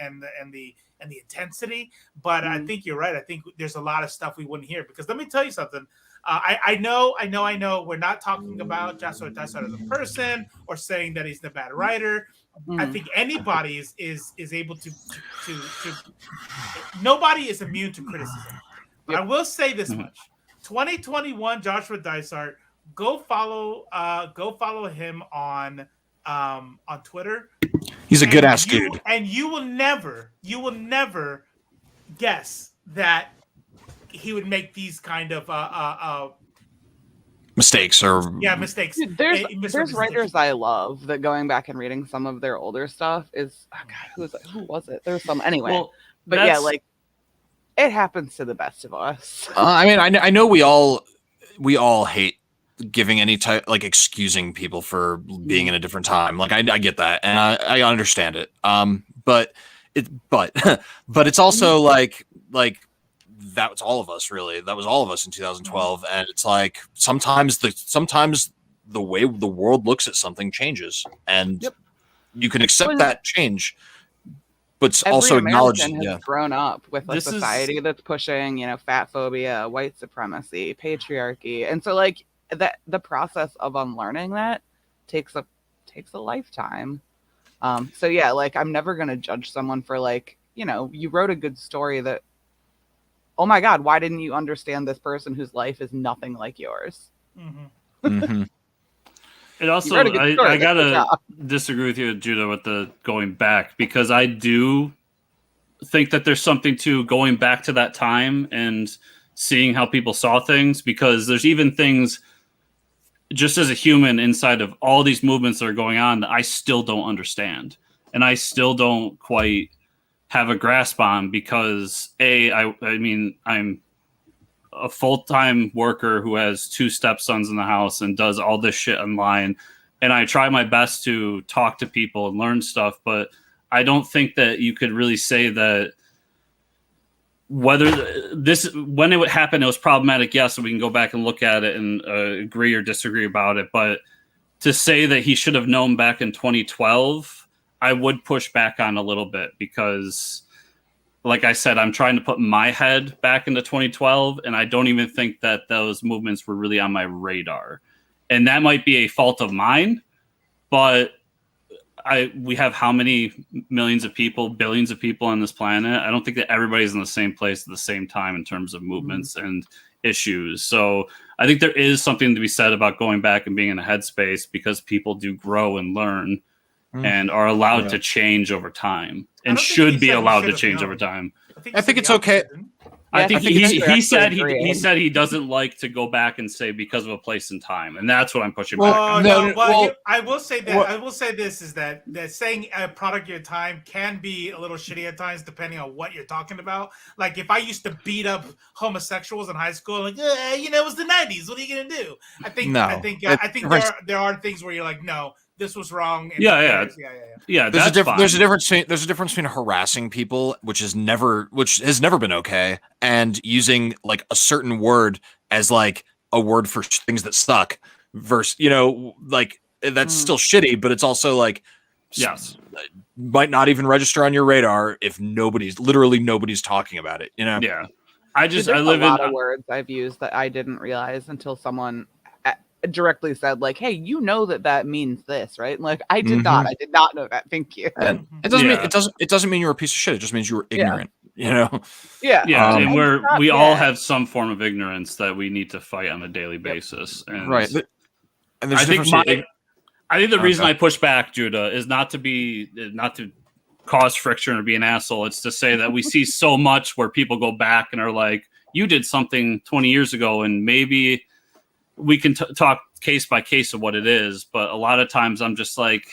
the intensity, but I think you're right. I think there's a lot of stuff we wouldn't hear, because let me tell you something. I know. We're not talking about Joshua Dysart as a person or saying that he's the bad writer. I think anybody is able to nobody is immune to criticism. But I will say this much: 2021 Joshua Dysart, go follow him on Twitter. He's a good ass dude, and you will never guess that he would make these kind of mistakes. Mistakes. Dude, there's writers I love that going back and reading some of their older stuff is who was it? There's some anyway. Well, but yeah, like it happens to the best of us. I mean, I know we all hate giving any type, like, excusing people for being in a different time. Like, I get that, and I understand it. But it's also like that was all of us, really. That was all of us in 2012, and it's like sometimes the way the world looks at something changes, and you can accept that change, but also acknowledge has grown up with a society that's pushing, fat phobia, white supremacy, patriarchy, and so like that the process of unlearning that takes a lifetime. So yeah, like I'm never gonna judge someone for like, you wrote a good story that, oh my God, why didn't you understand this person whose life is nothing like yours? It also, I gotta disagree with you, Judah, with the going back, because I do think that there's something to going back to that time and seeing how people saw things, because there's even things just as a human inside of all these movements that are going on that I still don't understand. And I still don't quite have a grasp on, because I mean, I'm a full-time worker who has 2 stepsons in the house and does all this shit online. And I try my best to talk to people and learn stuff, but I don't think that you could really say that whether when it would happen, it was problematic. Yes. So we can go back and look at it and agree or disagree about it. But to say that he should have known back in 2012, I would push back on a little bit, because like I said, I'm trying to put my head back into 2012, and I don't even think that those movements were really on my radar. And that might be a fault of mine, but we have how many millions of people, billions of people on this planet? I don't think that everybody's in the same place at the same time in terms of movements and issues. So I think there is something to be said about going back and being in a headspace, because people do grow and learn and are allowed to change over time, and should be allowed to change over time. I think it's okay. I think he said he doesn't like to go back and say because of a place and time, and that's what I'm pushing back on. I will say that I will say this is that saying a product of your time can be a little shitty at times, depending on what you're talking about. Like if I used to beat up homosexuals in high school, like it was the 90s. What are you gonna do? I think there are things where you're like, no, this was wrong. Yeah. There's a difference between harassing people, which has never been okay, and using like a certain word as like a word for things that suck. Versus, like that's still shitty, but it's also like, yes, might not even register on your radar if nobody's talking about it. Yeah. I live in a lot of words I've used that I didn't realize until someone directly said, like, hey, that means this, right? And like, I did not know that. Thank you. And it doesn't mean you're a piece of shit. It just means you were ignorant. Yeah. And we all have some form of ignorance that we need to fight on a daily basis. And right. And I think the reason I push back, Judah, is not to cause friction or be an asshole. It's to say that we see so much where people go back and are like, you did something 20 years ago, and maybe we can talk case by case of what it is, but a lot of times I'm just like,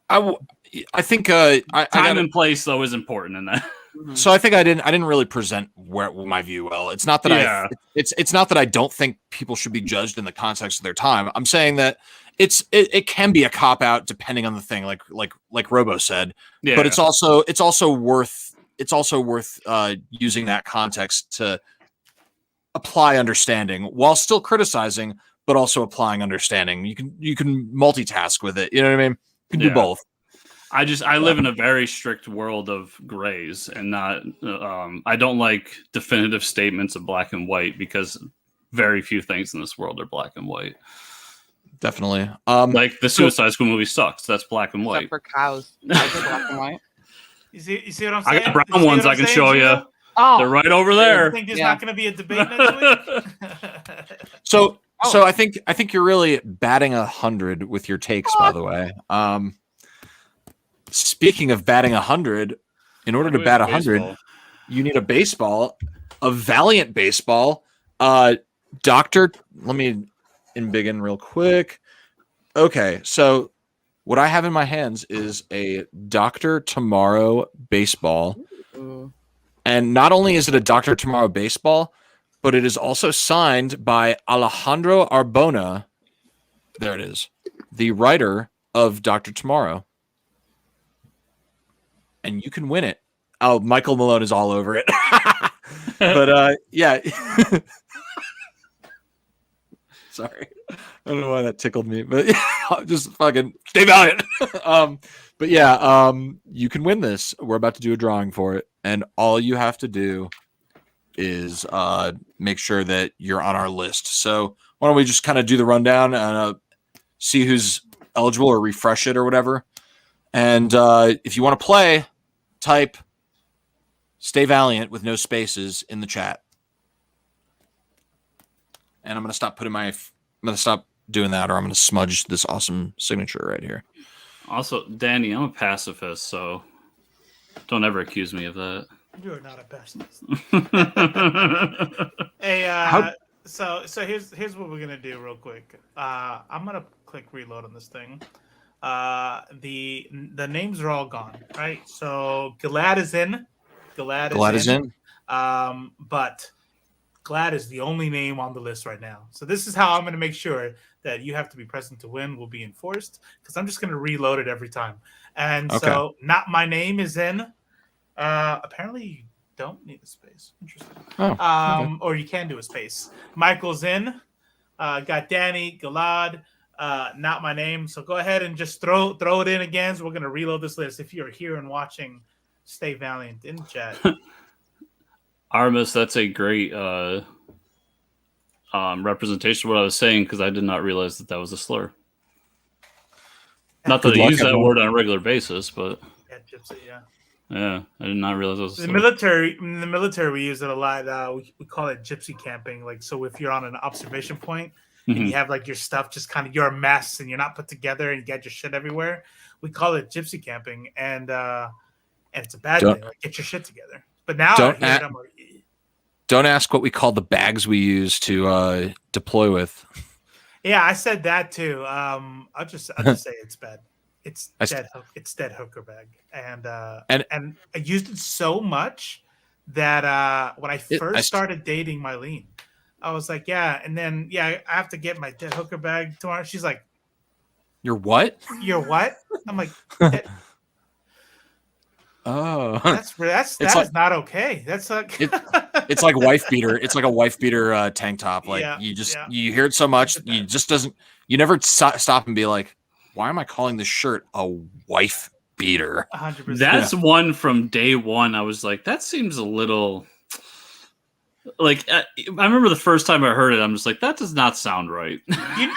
I think time and place though is important in that. So I think I didn't really present my view well. It's not that it's not that I don't think people should be judged in the context of their time. I'm saying that it can be a cop out depending on the thing, like Robo said. Yeah. But it's also worth using that context to apply understanding while still criticizing, but also applying understanding. You can multitask with it. You know what I mean? You can do both. I live in a very strict world of grays, and not I don't like definitive statements of black and white, because very few things in this world are black and white. definitely. Like the Suicide School movie sucks. That's black and Except white. for cows. Cows are black and white. You see what I'm I saying? got You brown see ones what I I'm can saying, show you. Gino? Oh, They're right over You there. think there's Yeah. not going to be a debate next week? So Oh. I think you're really batting 100 with your takes, by the way. Speaking of batting 100, in order to bat 100, Baseball. you need a baseball, a Valiant baseball. Doctor, let me embiggen real quick. Okay, so what I have in my hands is a Dr. Tomorrow baseball. Ooh. And not only is it a Dr. Tomorrow baseball, but it is also signed by Alejandro Arbona. There it is. The writer of Dr. Tomorrow. And you can win it. Oh, Michael Malone is all over it. But yeah. Sorry. I don't know why that tickled me, but just fucking stay valiant. But yeah, you can win this. We're about to do a drawing for it, and all you have to do is make sure that you're on our list. So why don't we just kind of do the rundown and see who's eligible or refresh it or whatever. And if you want to play, type "Stay Valiant" with no spaces in the chat. And I'm gonna stop doing that, or I'm gonna smudge this awesome signature right here. Also, Danny, I'm a pacifist, so don't ever accuse me of that. You're not a pacifist. Hey, so here's what we're gonna do real quick. I'm gonna click reload on this thing. The names are all gone, right? So Gilad is in. Gilad is in. But Glad is the only name on the list right now. So this is how I'm going to make sure that you have to be present to win will be enforced, because I'm just going to reload it every time. And Okay. so not my name is in. Apparently you don't need a space. Interesting. Okay. Or you can do a space. Michael's in. Got Danny, Gilad, not my name. So go ahead and just throw it in again. So we're going to reload this list. If you're here and watching, stay valiant in the chat. Armis, that's a great representation of what I was saying, because I did not realize that was a slur. Not that Good I luck, use that everyone. word on a regular basis, but Yeah, Gypsy, yeah. yeah, I did not realize it was a In slur. the military, we use it a lot. We call it gypsy camping. Like, so if you're on an observation point and you have like your stuff just kind of, you're a mess and you're not put together and you got your shit everywhere, we call it gypsy camping, and it's a bad thing. Like, get your shit together. But now I hear it, I'm like, don't ask what we call the bags we use to deploy with. yeah, I said that too. I'll just say it's bad. It's dead hooker bag, and I used it so much that when I first started dating Mylene, I was like, yeah, and then I have to get my dead hooker bag tomorrow. She's like, "You're what? You're what?" I'm like, "Oh, that is not okay. That's like it's like wife beater. It's like a wife beater tank top. Like you hear it so much, you never stop and be like, why am I calling this shirt a wife beater? 100%. That's one from day one. I was like, that seems a little like. I remember the first time I heard it, I'm just like, that does not sound right.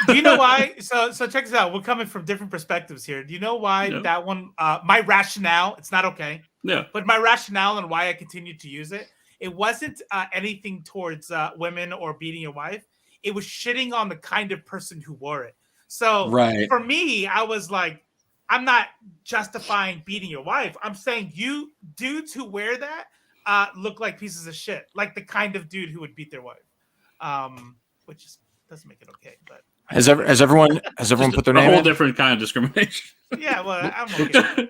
Do you know why? So check this out. We're coming from different perspectives here. Do you know why that one? My rationale. It's not okay. Yeah. But my rationale and why I continued to use it. It wasn't anything towards women or beating your wife. It was shitting on the kind of person who wore it. So for me, I was like, I'm not justifying beating your wife. I'm saying you dudes who wear that look like pieces of shit, like the kind of dude who would beat their wife, which doesn't make it okay. But has everyone put their name in? A whole different kind of discrimination. Yeah, well, I'm okay.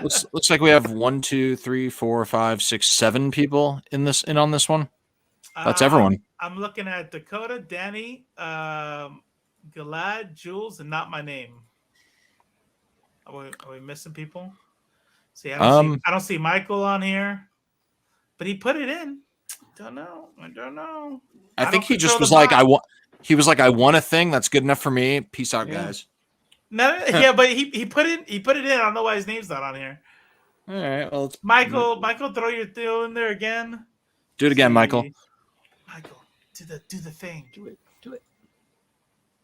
Looks like we have 1, 2, 3, 4, 5, 6, 7 people on this one. That's everyone. I'm looking at Dakota, Danny, Gilad, Jules, and not my name. Are we missing people? See, I don't see Michael on here, but he put it in. I don't know. I think he just was like, he was like, I want a thing that's good enough for me. Peace out, guys. No, yeah, but he put it in. I don't know why his name's not on here. All right, well, Michael, throw your deal in there again. Do it again, Michael. Michael, do the thing. Do it.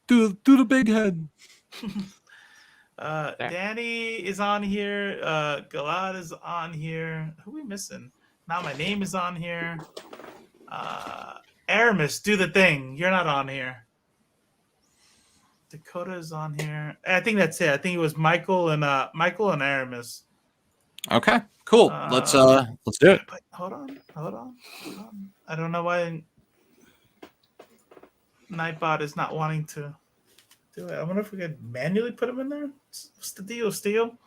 Do the big head. Danny is on here. Galad is on here. Who are we missing? Now my name is on here. Aramis, do the thing. You're not on here. Dakota is on here. I think that's it. I think it was Michael and Aramis. Okay, cool. Let's do it. But hold on. I don't know why Nightbot is not wanting to do it. I wonder if we could manually put him in there. What's the deal, Steel?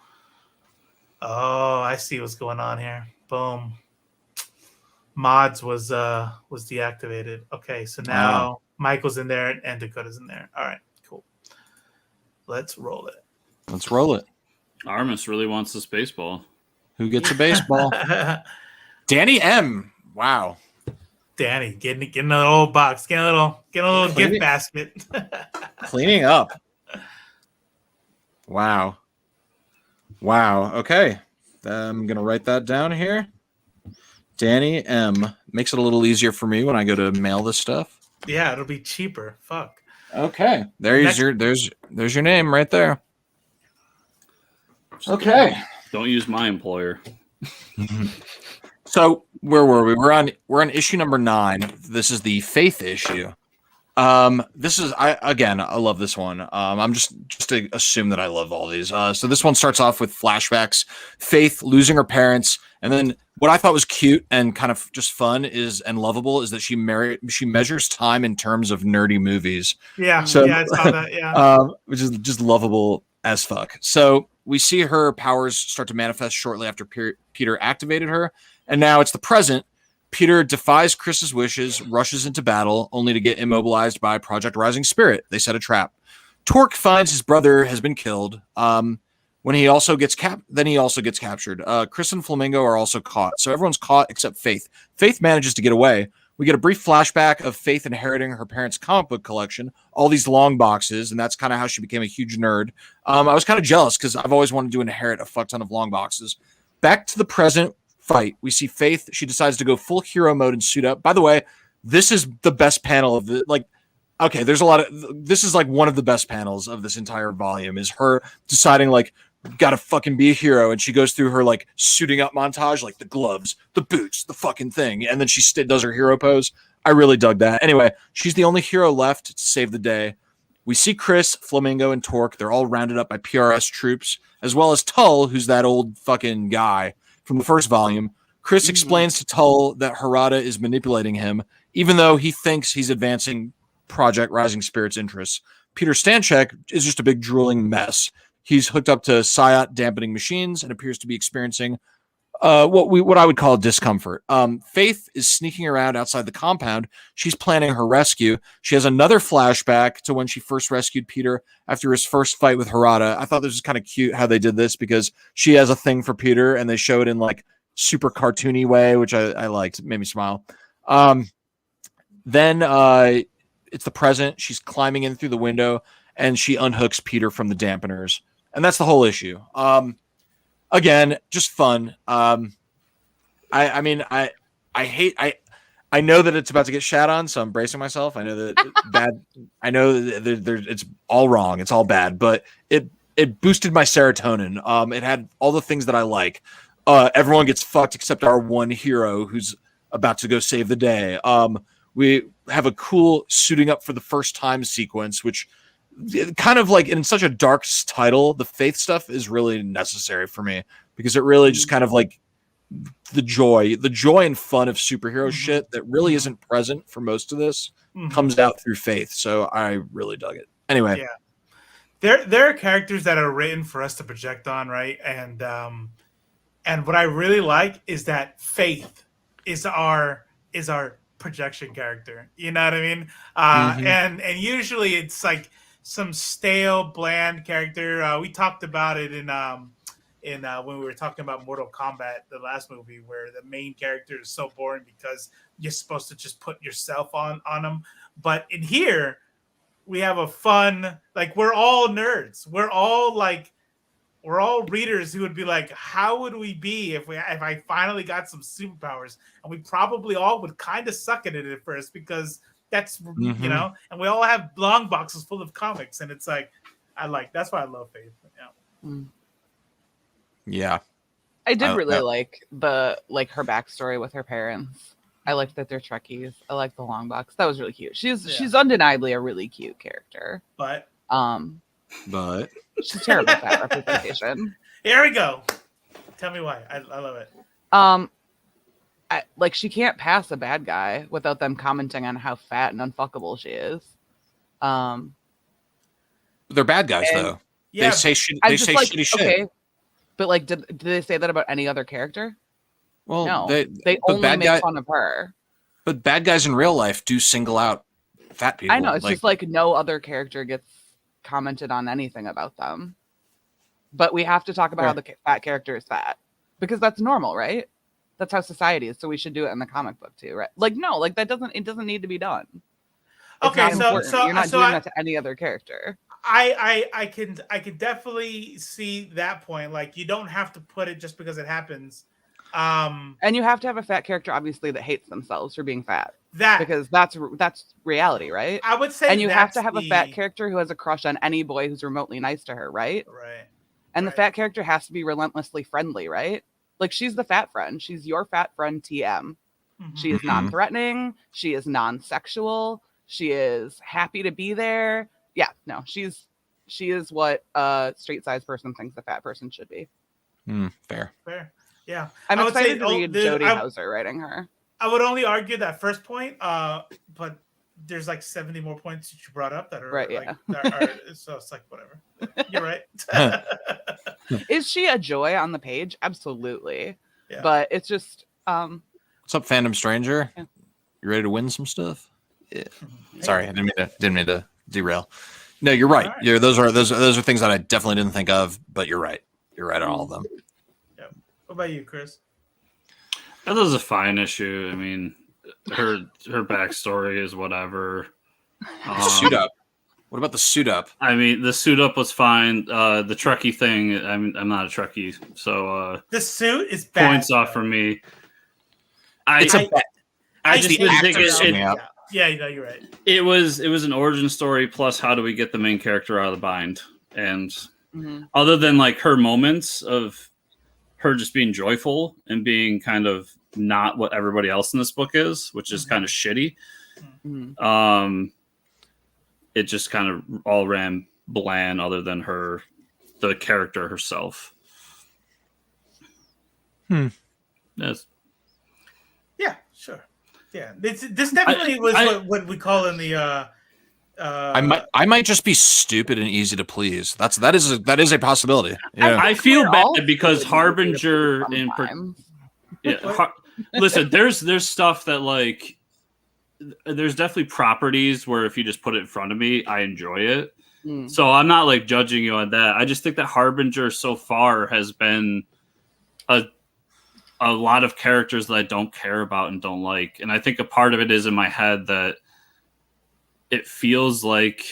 Oh, I see what's going on here. Boom. Mods was deactivated. Okay, so now Michael's in there and Dakota's in there. All right, cool. Let's roll it. Armis really wants this baseball. Who gets a baseball? Danny M. Wow. Danny getting a little box, getting a little gift basket. Cleaning up. Wow. Okay. I'm gonna write that down here. Danny M. Makes it a little easier for me when I go to mail this stuff. Yeah, it'll be cheaper. Fuck. Okay. There's your name right there. Okay. Don't use my employer. So where were we? We're on issue number 9. This is the Faith issue. This is I love this one. I'm just to assume that I love all these. So this one starts off with flashbacks, Faith losing her parents, and then what I thought was cute and kind of just fun and lovable is that she measures time in terms of nerdy movies. Yeah, so, I saw that. Yeah, which is just lovable as fuck. So we see her powers start to manifest shortly after Peter activated her, and now it's the present. Peter defies Chris's wishes, rushes into battle, only to get immobilized by Project Rising Spirit. They set a trap. Torque finds his brother has been killed. When he also gets captured. Chris and Flamingo are also caught. So everyone's caught except Faith. Faith manages to get away. We get a brief flashback of Faith inheriting her parents' comic book collection, all these long boxes, and that's kind of how she became a huge nerd. I was kind of jealous because I've always wanted to inherit a fuck ton of long boxes. Back to the present fight. We see Faith. She decides to go full hero mode and suit up. By the way, this is the best panel of the okay, there's a lot of this is like one of the best panels of this entire volume is her deciding like gotta fucking be a hero, and she goes through her like suiting up montage, like the gloves, the boots, the fucking thing, and then she does her hero pose. I really dug that. Anyway, she's the only hero left to save the day. We see Chris, Flamingo, and Torque. They're all rounded up by PRS troops, as well as Tull, who's that old fucking guy from the first volume. Chris explains to Tull that Harada is manipulating him, even though he thinks he's advancing Project Rising Spirit's interests. Peter Stanchek is just a big drooling mess. He's hooked up to Psyot dampening machines and appears to be experiencing what I would call discomfort. Faith is sneaking around outside the compound. She's planning her rescue. She has another flashback to when she first rescued Peter after his first fight with Harada. I thought this was kind of cute how they did this because she has a thing for Peter and they show it in like super cartoony way, which I liked. It made me smile. Then it's the present. She's climbing in through the window and she unhooks Peter from the dampeners. And that's the whole issue. Again, just fun. I know that it's about to get shat on, so I'm bracing myself. I know that bad. I know that it's all wrong. It's all bad, but it boosted my serotonin. It had all the things that I like. Everyone gets fucked except our one hero who's about to go save the day. We have a cool suiting up for the first time sequence, which kind of like in such a dark title, the Faith stuff is really necessary for me because it really just kind of like the joy and fun of superhero shit that really isn't present for most of this comes out through Faith. So I really dug it. Anyway, yeah, there are characters that are written for us to project on, right? And what I really like is that Faith is our projection character. You know what I mean? And usually it's like some stale, bland character. We talked about it in when we were talking about Mortal Kombat, the last movie, where the main character is so boring because you're supposed to just put yourself on them. But in here, we have a fun, like we're all nerds. We're all readers who would be like, how would we be if I finally got some superpowers? And we probably all would kind of suck at it at first because That's Mhm. and we all have long boxes full of comics, and it's like that's why I love Faith. Yeah. Mm. Yeah. I did Oh, really no. like her backstory with her parents. I liked that they're Trekkies. I like the long box. That was really cute. She's undeniably a really cute character. But But She's terrible fat representation. here we go. Tell me why. I love it. She can't pass a bad guy without them commenting on how fat and unfuckable she is. they're bad guys, And- though. Yeah. They say shit. I'm They just say like, shitty shit. okay, but like, did they say that about any other character? Well, No, they they but only bad make guy- fun of her. but bad guys in real life do single out fat people. I know, it's just like no other character gets commented on anything about them. But we have to talk about how the fat character is fat because that's normal, right? That's how society is. So we should do it in the comic book too, right? Like no, like it doesn't need to be done. It's Okay, not so important. You're not so doing that to any other character. I can definitely see that point. Like you don't have to put it just because it happens. And you have to have a fat character, obviously, that hates themselves for being fat. That Because that's reality, right? I would say, And you have that's to have a fat character who has a crush on any boy who's remotely nice to her, right? Right. And the Right. fat character has to be relentlessly friendly, right? Like she's the fat friend. She's your fat friend, TM. Mhm. She is Mhm. non-threatening. She is non-sexual. She is happy to be there. Yeah, no, she is what a straight-sized person thinks a fat person should be. Fair. Fair. Yeah. I'm I would excited say, to read dude, Jodie Hauser writing her. I would only argue that first point, but there's like 70 more points that you brought up that are Right, like, yeah. that are, so it's like whatever. You're right. Is she a joy on the page? Absolutely. Yeah. But it's just What's up, Fandom Stranger? Yeah. You ready to win some stuff? Yeah. Hey. Sorry, I didn't mean to derail. No, you're right. All right. Yeah, those are things that I definitely didn't think of, but you're right. You're right on all of them. What about you, Chris? That was a fine issue. I mean, her backstory is whatever. Suit up. What about the suit up? I mean, the suit up was fine. The Trekkie thing. I'm not a Trekkie, so The suit is bad. points off for me. I It's a bad. I it's just the didn't think actors it, suiting it, up. Yeah, you're right. it was an origin story plus how do we get the main character out of the bind, and mhm. other than like her moments of her just being joyful and being kind of not what everybody else in this book is, which is kind of shitty. Mhm. It just kind of all ran bland other than the character herself. Yes. Yeah, sure. Yeah, this definitely was what we call in the. I might just be stupid and easy to please. That is a possibility. Yeah. I feel We're bad all because really Harbinger weird in sometimes. listen, there's stuff that like there's definitely properties where if you just put it in front of me, I enjoy it. Mm. So I'm not like judging you on that. I just think that Harbinger so far has been a lot of characters that I don't care about and don't like. And I think a part of it is in my head that it feels like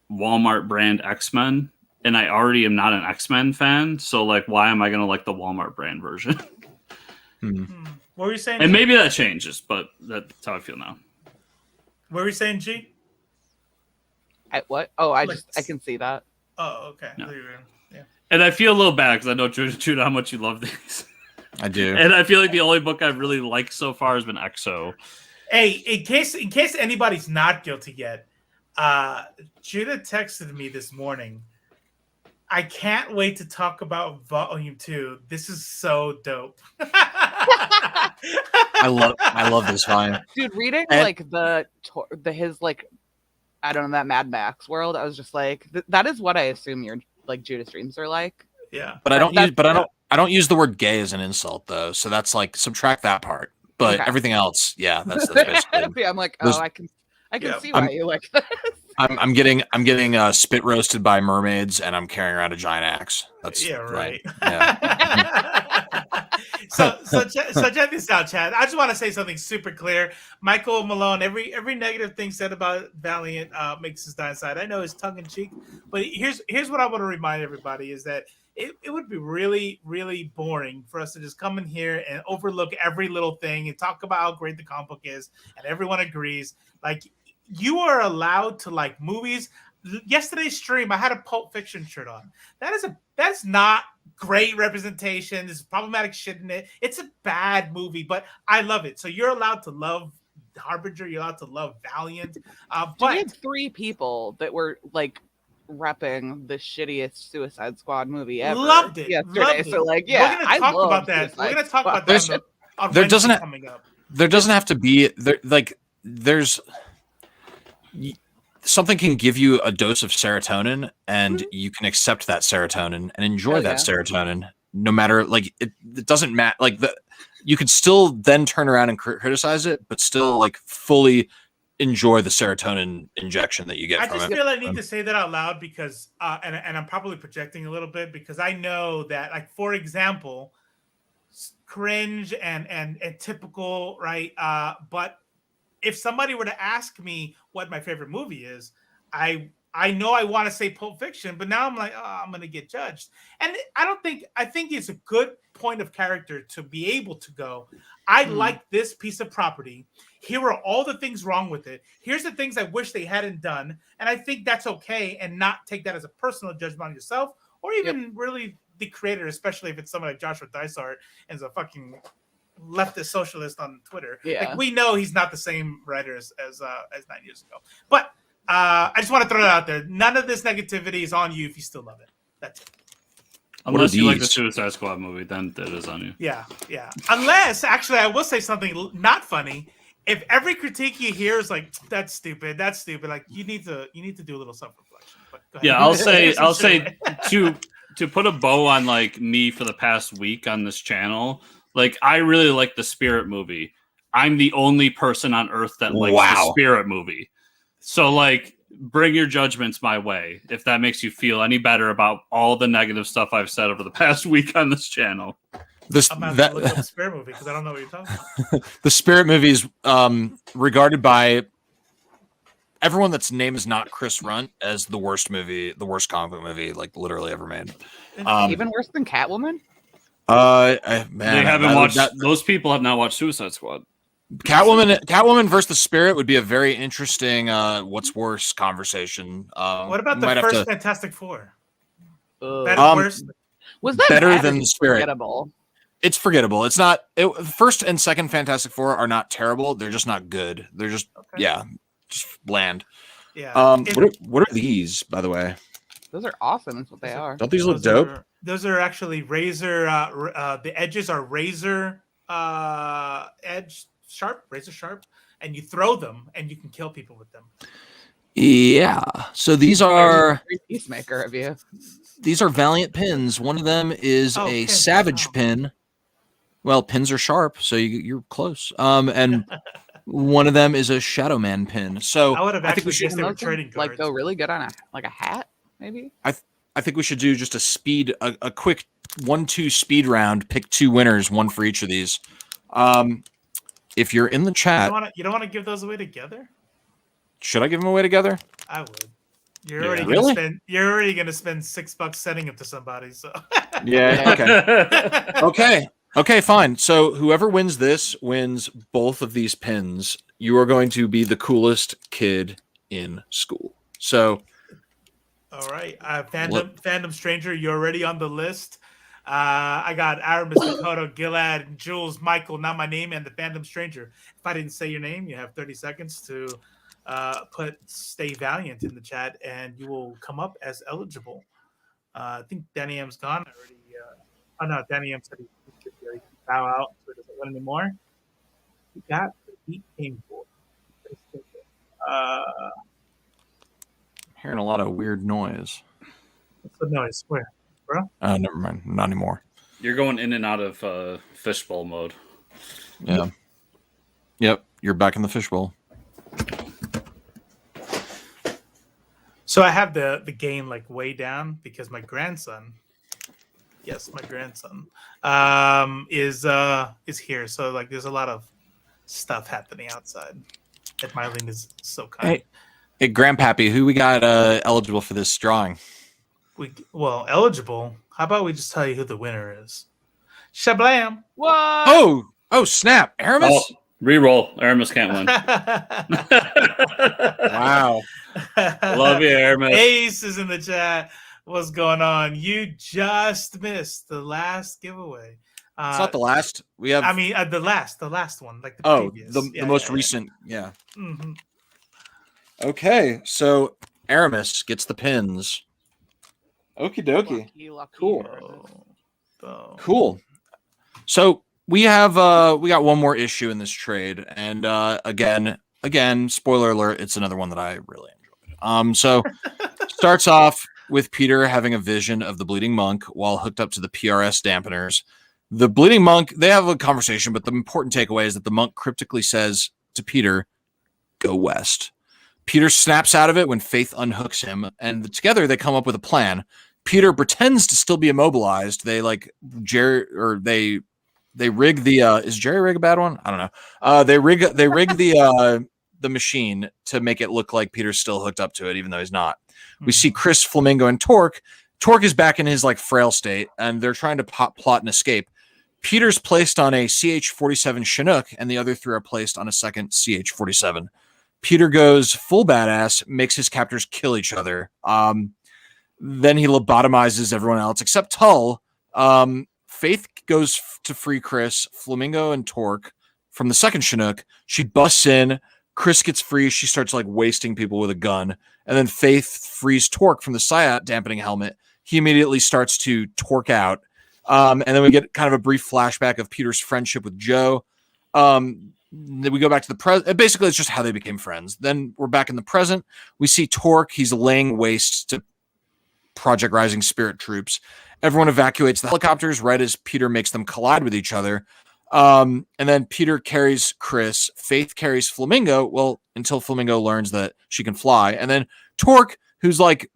Walmart brand X-Men, and I already am not an X-Men fan. So like, why am I going to like the Walmart brand version? What were you saying? And G? maybe that changes, but that's how I feel now. What were you saying, G? What? Oh, I Like- can see that. Oh, okay. No. Yeah. And I feel a little bad because I know, Judah, how much you love these. I do. And I feel like the only book I've really liked so far has been EXO. Hey, in case anybody's not guilty yet, Judah texted me this morning. I can't wait to talk about Volume 2. This is so dope. I love this volume. Dude, reading And- like his like I don't know, that Mad Max world, I was just like that is what I assume your like Judas dreams are like. Yeah. But That's- I don't use the word gay as an insult though. So that's like subtract that part. But Okay. everything else, yeah, that's basically. Yeah, I'm like, Those- I can Yeah. see why you like this. I'm getting spit roasted by mermaids, and I'm carrying around a giant axe. That's Yeah, right. Yeah. so check this out, Chad. I just want to say something super clear. Michael Malone, every negative thing said about Valiant makes us die inside. I know it's tongue in cheek, but here's what I want to remind everybody is that it would be really, really boring for us to just come in here and overlook every little thing and talk about how great the comic book is, and everyone agrees. Like, you are allowed to like movies. Yesterday's stream, I had a Pulp Fiction shirt on. That's not great representation. There's problematic shit in it. It's a bad movie, but I love it. So you're allowed to love Harbinger. You're allowed to love Valiant. We had 3 people that were like repping the shittiest Suicide Squad movie ever. Loved it. Yesterday. Loved it. So like, yeah, we're gonna talk about that. We're gonna talk about that on there Wednesday doesn't coming up. There doesn't have to be there. Like there's something can give you a dose of serotonin, and you can accept that serotonin and enjoy that serotonin, no matter like it doesn't matter. Like you could still then turn around and criticize it, but still like fully enjoy the serotonin injection that you get. I from just it. feel I need to say that out loud because, and I'm probably projecting a little bit because I know that, like, for example, cringe and typical, right? But if somebody were to ask me what my favorite movie is, I know I want to say Pulp Fiction, but now I'm like, oh, I'm going to get judged. And I think it's a good point of character to be able to go, I like this piece of property. Here are all the things wrong with it. Here's the things I wish they hadn't done. And I think that's okay, and not take that as a personal judgment on yourself or even really the creator, especially if it's someone like Joshua Dysart and is a fucking leftist socialist on Twitter. Yeah. Like, we know he's not the same writer as 9 years ago. But I just want to throw it out there. None of this negativity is on you if you still love it. That's it. Unless you like the Suicide Squad movie, then it is on you. Yeah. Unless, actually, I will say something not funny. If every critique you hear is like, that's stupid, like, you need to do a little self-reflection. But go ahead. Yeah, I'll say to put a bow on like me for the past week on this channel, like I really like the Spirit movie. I'm the only person on earth that likes the Spirit movie. So like, bring your judgments my way if that makes you feel any better about all the negative stuff I've said over the past week on this channel. I'm about to look up the Spirit movie because I don't know what you're talking about. The Spirit movie is regarded by everyone that's name is not Chris Runt as the worst movie, the worst comic book movie like literally ever made. Even worse than Catwoman? Man, they haven't watched. Those people have not watched Suicide Squad. Catwoman versus the Spirit would be a very interesting what's worse conversation. What about the first Fantastic Four? Was that better than the Spirit? Forgettable? It's forgettable. It's not. First and second Fantastic Four are not terrible. They're just not good. They're just just bland. Yeah. What are these, by the way? Those are awesome. That's what they are. Don't these look dope? Those are actually razor. The edges are razor razor sharp, and you throw them, and you can kill people with them. Yeah. So these are Peacemaker of you. These are Valiant pins. One of them is a Savage pin. Well, pins are sharp, so you're close. And one of them is a Shadow Man pin. So I think we should trading cards. Like go really good on a hat, maybe. I think we should do just a quick 1-2 speed round. Pick 2 winners, one for each of these. If you're in the chat, you don't want to give those away together. Should I give them away together? I would. You're already going to spend $6 sending them to somebody. So yeah. Okay. Okay, fine. So whoever wins this wins both of these pins. You are going to be the coolest kid in school. So, all right, Fandom Stranger, you're already on the list. I got Aramis, Dakota, Gilad, Jules, Michael, not my name, and the Fandom Stranger. If I didn't say your name, you have 30 seconds to put Stay Valiant in the chat, and you will come up as eligible. I think Danny M's gone already. No, Danny M said he should bow out, so he doesn't win anymore. He got the Heat game for. Hearing a lot of weird noise. What's the noise? Where, bro? Never mind. Not anymore. You're going in and out of fishbowl mode. Yeah. Yep. You're back in the fishbowl. So I have the gain like way down because my grandson. Yes, my grandson is here. So like, there's a lot of stuff happening outside. And Mylene is so kind. Hey, Grandpappy, who we got eligible for this drawing? Eligible. How about we just tell you who the winner is? Shablam! What? Oh, snap. Aramis? Oh, reroll. Aramis can't win. Wow. Love you, Aramis. Ace is in the chat. What's going on? You just missed the last giveaway. It's not the last. We have. I mean, the last one, like the previous. the most recent. Yeah. Mm-hmm. Okay, so Aramis gets the pins. Okie dokie. Lucky Cool. Oh. Cool. So we have we got one more issue in this trade, and again, spoiler alert, it's another one that I really enjoyed. So starts off with Peter having a vision of the bleeding monk while hooked up to the PRS dampeners. The bleeding monk, they have a conversation, but the important takeaway is that the monk cryptically says to Peter, "Go west." Peter snaps out of it when Faith unhooks him, and together they come up with a plan. Peter pretends to still be immobilized. They they rig the is Jerry rig a bad one? I don't know. They rig the machine to make it look like Peter's still hooked up to it, even though he's not. We see Chris, Flamingo, and Torque. Torque is back in his like frail state, and they're trying to plot an escape. Peter's placed on a CH-47 Chinook, and the other three are placed on a second CH-47. Peter goes full badass, makes his captors kill each other. Then he lobotomizes everyone else except Tull. Faith goes to free Chris, Flamingo, and Torque from the second Chinook. She busts in. Chris gets free. She starts like wasting people with a gun. And then Faith frees Torque from the Psyot dampening helmet. He immediately starts to torque out. And then we get kind of a brief flashback of Peter's friendship with Joe. Then we go back to the present. Basically, it's just how they became friends. Then we're back in the present. We see Torque. He's laying waste to Project Rising Spirit troops. Everyone evacuates the helicopters right as Peter makes them collide with each other. And then Peter carries Chris. Faith carries Flamingo. Well, until Flamingo learns that she can fly. And then Torque, who's like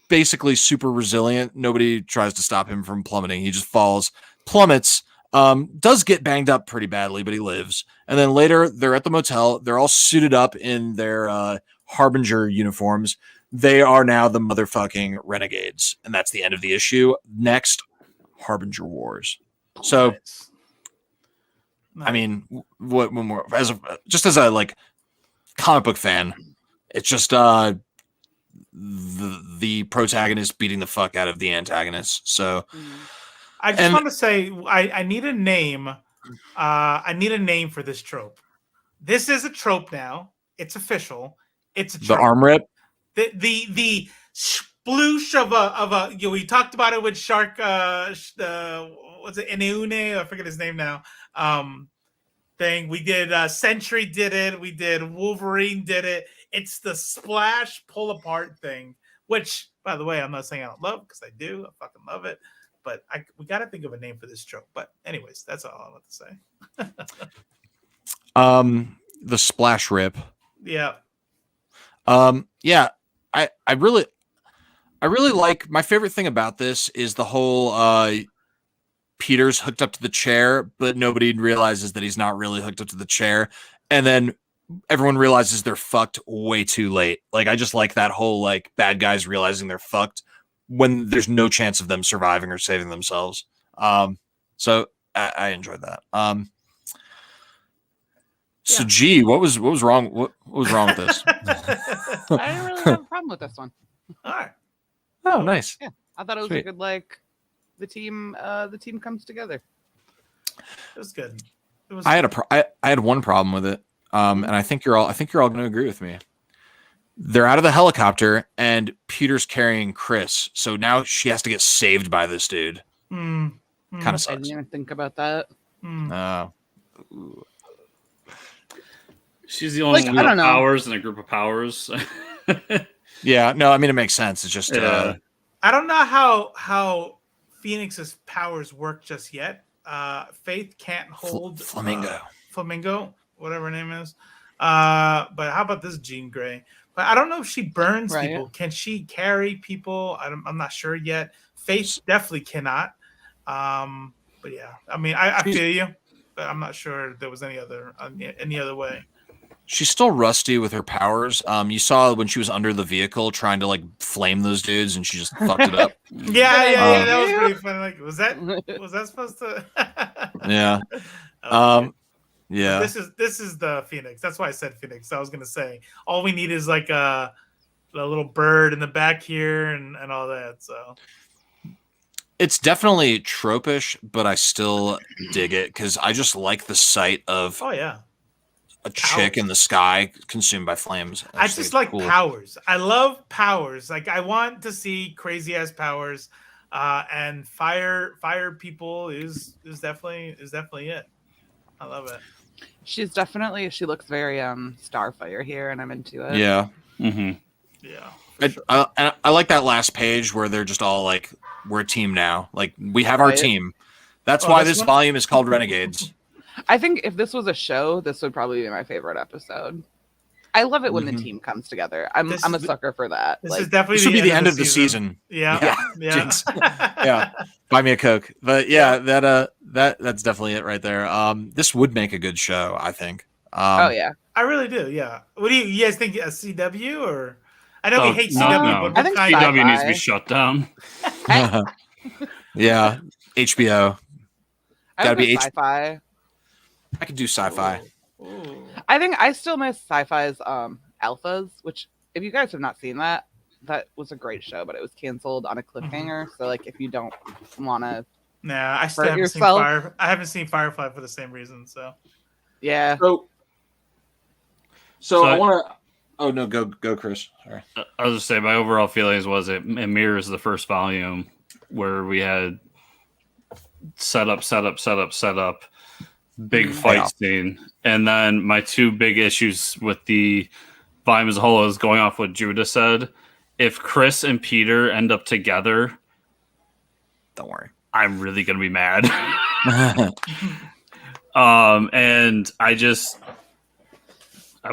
basically super resilient. Nobody tries to stop him from plummeting. He just falls, plummets, does get banged up pretty badly, but he lives. And then later they're at the motel. They're all suited up in their Harbinger uniforms. They are now the motherfucking Renegades. And that's the end of the issue. Next, Harbinger Wars. So, Nice. I mean, what more as a like comic book fan, it's just the protagonist beating the fuck out of the antagonist. So I just want to say I need a name. I need a name for this trope. This is a trope now. It's official. It's a trope. The arm rip. The sploosh of a we talked about it with Shark what's it, Ineune? I forget his name now. Thing we did Sentry did it, we did Wolverine did it. It's the splash pull apart thing, which by the way I'm not saying I don't love, because I do. I fucking love it. But we gotta think of a name for this trope. But anyways, that's all I want to say. The splash rip. Yeah. Yeah. I really like, my favorite thing about this is the whole Peter's hooked up to the chair, but nobody realizes that he's not really hooked up to the chair. And then everyone realizes they're fucked way too late. Like, I just like that whole, like, bad guys realizing they're fucked when there's no chance of them surviving or saving themselves. So I enjoyed that. So, gee, what was wrong? What was wrong with this? I didn't really have a problem with this one. All right. Oh, nice. Yeah, I thought it was Sweet. a good, like, the team comes together. It was good. It was. I had one problem with it, and I think you're all going to agree with me. They're out of the helicopter, and Peter's carrying Chris, so now she has to get saved by this dude. Kind of I sucks. didn't even think about that. She's the only Like, one I with don't know. powers in a group of powers. Yeah, no, I mean, it makes sense. It's just Yeah. I don't know how Phoenix's powers work just yet. Faith can't hold Flamingo, whatever her name is. But how about this Jean Grey? But I don't know if she burns Right. people. Can she carry people? I'm not sure yet. Faith definitely cannot. But yeah, I mean, I feel you, but I'm not sure if there was any other way. She's still rusty with her powers. You saw when she was under the vehicle trying to like flame those dudes, and she just fucked it up. Yeah. That was pretty funny. Like, was that supposed to? Yeah. Yeah. This is the Phoenix. That's why I said Phoenix. I was gonna say all we need is like a little bird in the back here and all that. So it's definitely tropish, but I still dig it because I just like the sight of a chick in the sky consumed by flames. I just like powers. I love powers. Like I want to see crazy ass powers, and fire people is definitely it. I love it. She looks very Starfire here, and I'm into it. Yeah. Mm-hmm. Yeah. I like that last page where they're just all like, we're a team now. Like we have our team. That's why this volume is called Renegades. I think if this was a show, this would probably be my favorite episode. I love it when the team comes together. I'm a sucker for that. This is definitely this would be the end of the season. Yeah. Yeah. Buy me a Coke. But that's definitely it right there. This would make a good show, I think. Oh yeah. I really do, yeah. What do you guys think? A CW or I know we hate CW, but I think CW needs to be shut down. Yeah. HBO. Gotta be sci-fi. I could do sci-fi. Ooh. I think I still miss sci-fi's alphas, which if you guys have not seen that was a great show, but it was canceled on a cliffhanger. So like if you don't wanna I still haven't seen I haven't seen Firefly for the same reason, so yeah. So I wanna go Chris. Sorry. I was just saying my overall feelings was it mirrors the first volume where we had set up, big fight scene. And then my two big issues with the volume as a whole is going off what Judah said. If Chris and Peter end up together, don't worry. I'm really going to be mad. And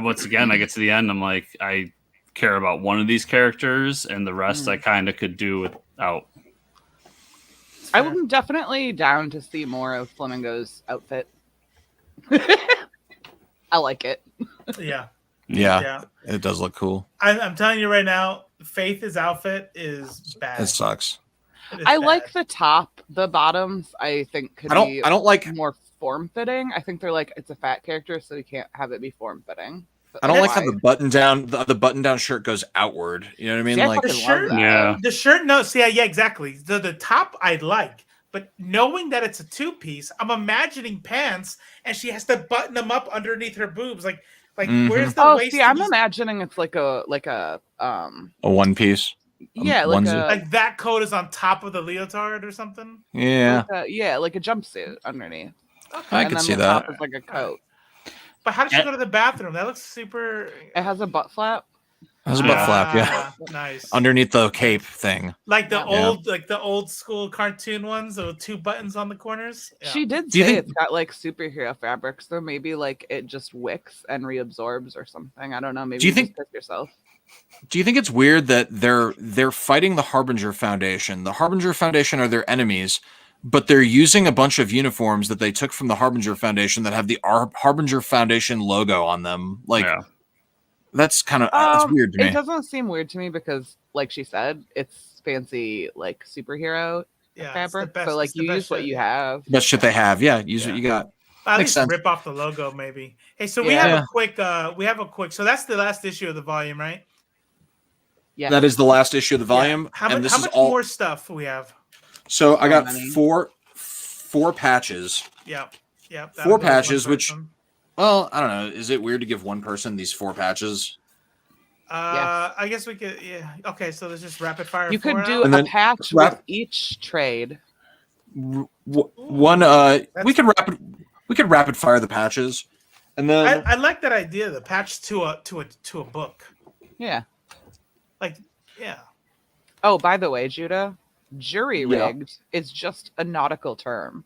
once again, I get to the end. I'm like, I care about one of these characters and the rest I kind of could do without. I'm definitely down to see more of Flamingo's outfit. I like it. Yeah, it does look cool. I'm telling you right now, Faith's outfit is bad. It sucks. I like the top. The bottoms, I think, I don't like more form fitting. I think they're like it's a fat character, so you can't have it be form fitting. I don't like how the button down shirt goes outward. You know what I mean? Like the shirt, the shirt. No, see, yeah, exactly. The top I like, but knowing that it's a two-piece, I'm imagining pants, and she has to button them up underneath her boobs. Like where's the waist? See, I'm imagining it's like a one piece. Yeah, like that coat is on top of the leotard or something. Yeah, like a jumpsuit underneath. Okay. I can see that. It's like a coat. But how did she go to the bathroom? That looks super. It has a butt flap. Yeah. Nice. Underneath the cape thing. Like the old school cartoon ones with two buttons on the corners. Yeah. She did say it's got like superhero fabric, so maybe like it just wicks and reabsorbs or something. I don't know. Maybe do you think just piss yourself? Do you think it's weird that they're fighting the Harbinger Foundation? The Harbinger Foundation are their enemies, but they're using a bunch of uniforms that they took from the Harbinger Foundation that have the Harbinger Foundation logo on them. Like, that's kind of that's weird to me. It doesn't seem weird to me because, like she said, it's fancy like superhero fabric. So like you use what you have. Best shit they have. Yeah, use what you got. At least rip off the logo, maybe. Hey, so we have a quick. So that's the last issue of the volume, right? Yeah, that is the last issue of the volume. How much more stuff we have? So I got four patches. Yeah. 4 patches, which, well, I don't know. Is it weird to give one person these 4 patches? I guess we could. Yeah. Okay, so there's just rapid fire. You could do a patch with each trade. One. We could rapid fire the patches, and then I like that idea. The patch to a book. Yeah. Like, yeah. Oh, by the way, Judah, jury rigged is just a nautical term.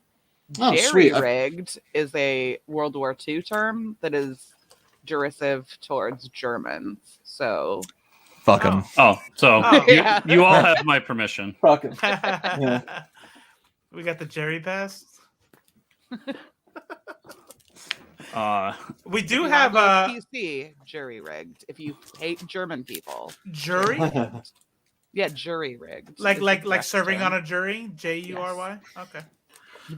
Jerry rigged is a World War II term that is derisive towards Germans. So fuck them. You all have my permission. Fuck them. We got the Jerry pass. We do If you have wanna go PC jury rigged. If you hate German people, jury, yeah, jury rigged. like serving on a jury. Jury. Okay.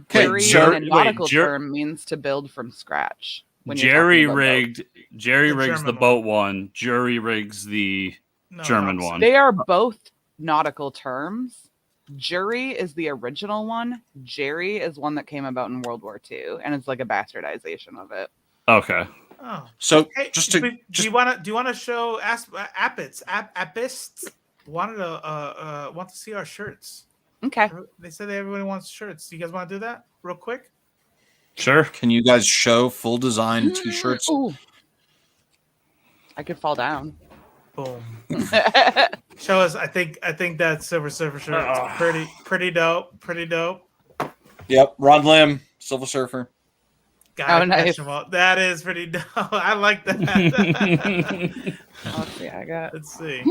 Jury Jer- in a nautical wait, Jer- term means to build from scratch. When you're Jerry talking about rigged. Jerry The rigs the German boat one. Jury rigs the No, German opposite. one. They are both nautical terms. Jury is the original one. Jerry is one that came about in World War II, and it's like a bastardization of it. Okay. Oh. So Hey, just do to you want to show Appists want to see our shirts? Okay. They said that everybody wants shirts. Do you guys want to do that real quick? Sure. can you guys show full design T-shirts? Ooh. I could fall down. Boom. Show us. I think that Silver Surfer shirt is pretty dope. Pretty dope. Yep, Rod Lim, Silver Surfer. Gotta Oh, nice. catch 'em all. That is pretty dope. I like that. Let's see. I got. Let's see.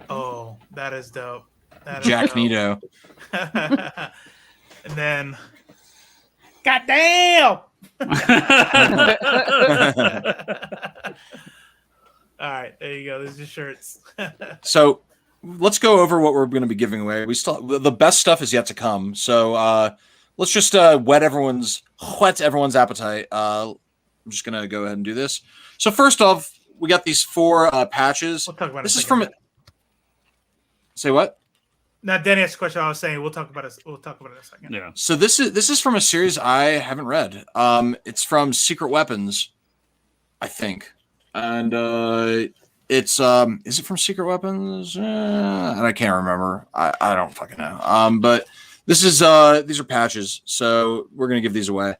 Oh, that is dope. That is Jack dope. Nito. And then, goddamn! All right, there you go. There's your shirts. So let's go over what we're going to be giving away. We still the best stuff is yet to come. So let's just whet everyone's appetite. I'm just going to go ahead and do this. So first off, we got these 4 patches. We'll talk about This it. is from. Say what? Now, Danny asked a question. I was saying we'll talk about it. We'll talk about it in a second. Yeah. So this is from a series I haven't read. It's from Secret Weapons, I think, and it's is it from Secret Weapons? And I can't remember. I don't fucking know. But this is these are patches, so we're gonna give these away.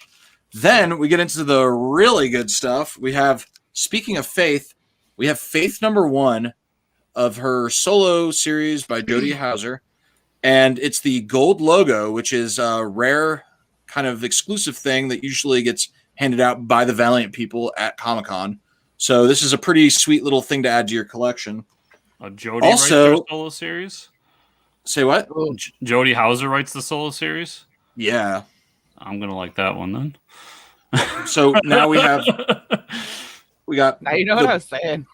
Then we get into the really good stuff. We have, speaking of Faith, we have Faith #1 of her solo series by Jodie Hauser. And it's the gold logo, which is a rare kind of exclusive thing that usually gets handed out by the Valiant people at Comic-Con. So this is a pretty sweet little thing to add to your collection. Jodie Also- writes their solo series. Say what? Jodie Hauser writes the solo series. Yeah. I'm gonna like that one then. So now we got Now you know what I was saying.